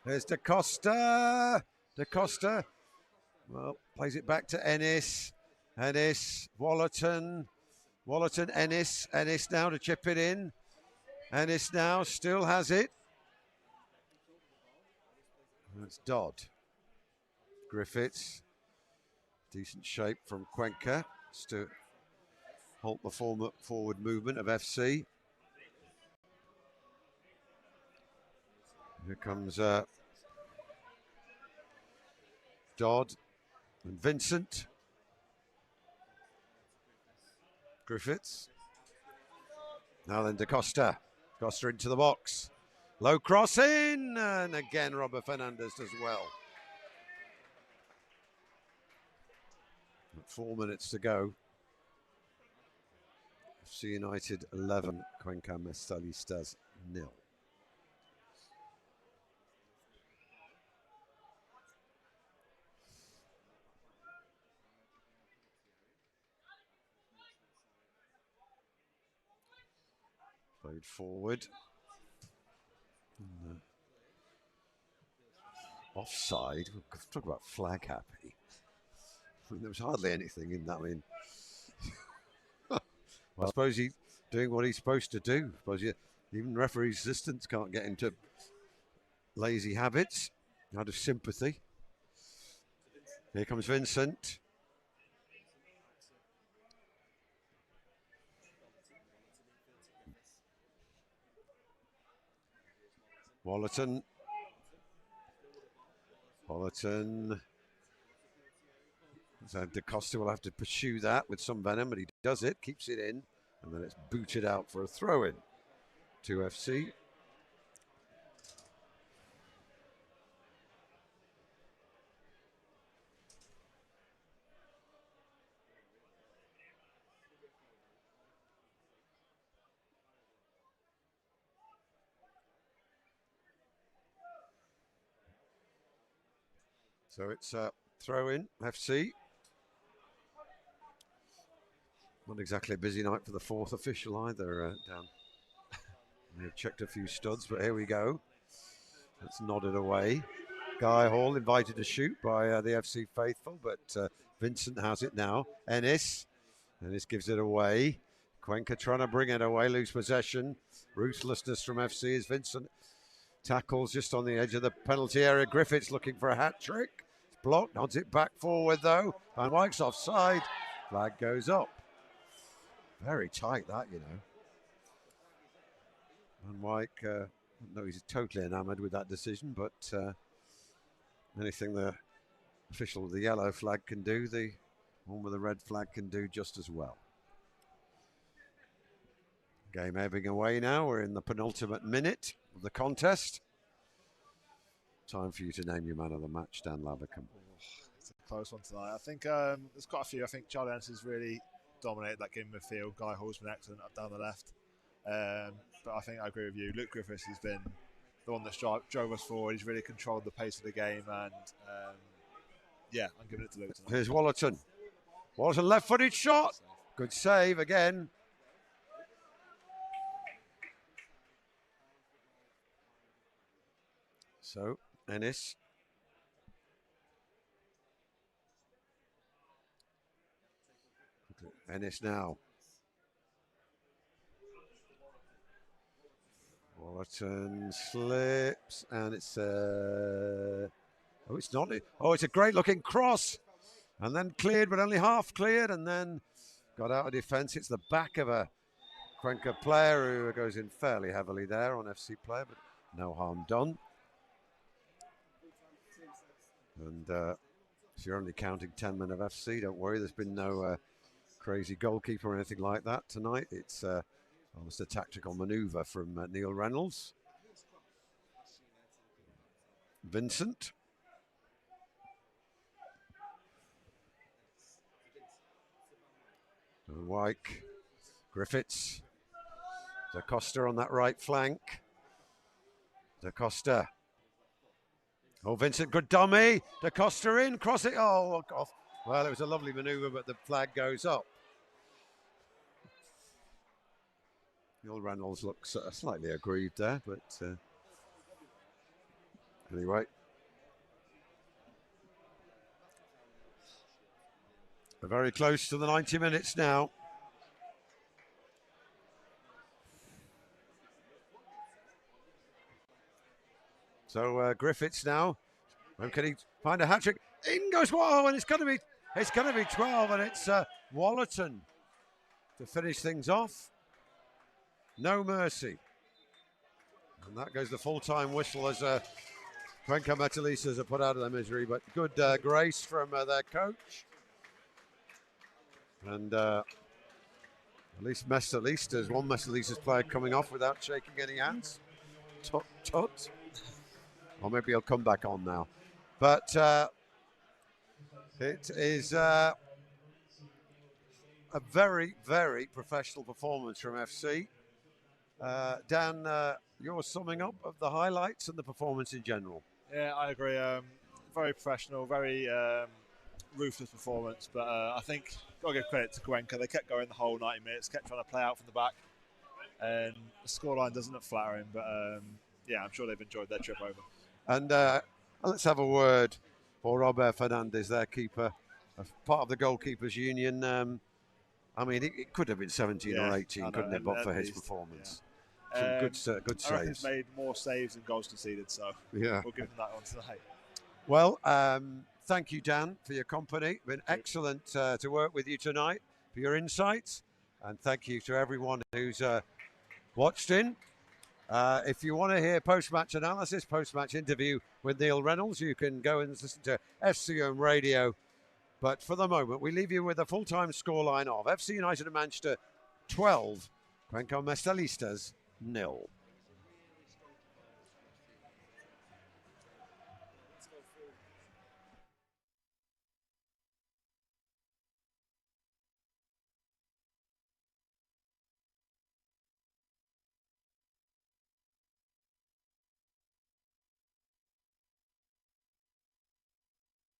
Here's DaCosta. DaCosta. Well, plays it back to Ennis. Ennis, Wallerton. Wallerton, Ennis. Ennis now to chip it in. Ennis now still has it. That's Dodd. Griffiths. Decent shape from Cuenca to halt the forward movement of FC. Here comes Dodd and Vincent. Griffiths. Now then DaCosta. Costa into the box. Low cross in. And again, Robert Fernandez does well. 4 minutes to go. FC United 11, Cuenca-Mestallistes 0. Played forward. Offside. Talk about flag happy. I mean, there was hardly anything in that. I mean, well, I suppose he's doing what he's supposed to do. I suppose even referee's assistants can't get into lazy habits out of sympathy. Here comes Vincent. Wallerton. So DaCosta will have to pursue that with some venom, but he does it, keeps it in, and then it's booted out for a throw-in to FC. So it's a throw-in, FC. Not exactly a busy night for the fourth official either, down. They've checked a few studs, but here we go. That's nodded away. Guy Hall invited to shoot by the FC faithful, but Vincent has it now. Ennis gives it away. Cuenca trying to bring it away, lose possession. Ruthlessness from FC as Vincent tackles just on the edge of the penalty area. Griffiths looking for a hat trick. It's blocked, nods it back forward though. Van Wijk's offside. Flag goes up. Very tight that, you know. Van Wijk, no, he's totally enamoured with that decision, but anything the official with the yellow flag can do, the one with the red flag can do just as well. Game ebbing away now. We're in the penultimate minute of the contest. Time for you to name your man of the match, Dan Lavercombe. It's a close one tonight. I think there's quite a few. I think Charlie Ennis has really dominated that game in midfield. Guy Hall's been excellent up down the left. But I think I agree with you. Luke Griffiths has been the one that drove us forward. He's really controlled the pace of the game, and yeah, I'm giving it to Luke tonight. Here's Wallerton. Wallerton left-footed shot. Good save again. So, Ennis. Ennis now. Wallerton slips, and it's oh, it's not. Oh, it's a great looking cross, and then cleared, but only half cleared, and then got out of defence. It's the back of a Cuenca player who goes in fairly heavily there on FC player, but no harm done. And if you're only counting 10 men of FC, don't worry. There's been no crazy goalkeeper or anything like that tonight. It's almost a tactical manoeuvre from Neil Reynolds. Vincent. Wyke. Griffiths. Da Costa on that right flank. Da Costa. Oh, Vincent, good dummy. Da Costa in, cross it. Oh, off. Well, it was a lovely manoeuvre, but the flag goes up. Neil Reynolds looks slightly aggrieved there, but anyway. We're very close to the 90 minutes now. So Griffiths now. When can he find a hat-trick? In goes, whoa, and it's going to be 12, and it's Wallerton to finish things off. No mercy. And that goes the full-time whistle as Cuenca-Mestallistes are put out of their misery, but good grace from their coach. And at least Mestallistes, one Mestallistes player coming off without shaking any hands. Tut. Or maybe he'll come back on now. But it is a very, very professional performance from FC. Dan, your summing up of the highlights and the performance in general. Yeah, I agree. Very professional, very ruthless performance. But I think got to give credit to Cuenca. They kept going the whole 90 minutes, kept trying to play out from the back. And the scoreline doesn't look flattering, but yeah, I'm sure they've enjoyed their trip over. And let's have a word for Robert Fernandez, their keeper, part of the goalkeepers union. I mean, it could have been 17 or 18, couldn't it? But for his performance, good saves. He's made more saves than goals conceded, so yeah, we'll give him that one tonight. Well, thank you, Dan, for your company. It's been excellent to work with you tonight, for your insights, and thank you to everyone who's watched in. If you want to hear post-match analysis, post-match interview with Neil Reynolds, you can go and listen to FCM Radio. But for the moment, we leave you with a full-time scoreline of FC United of Manchester 12, Cuenca-Mestallistes 0.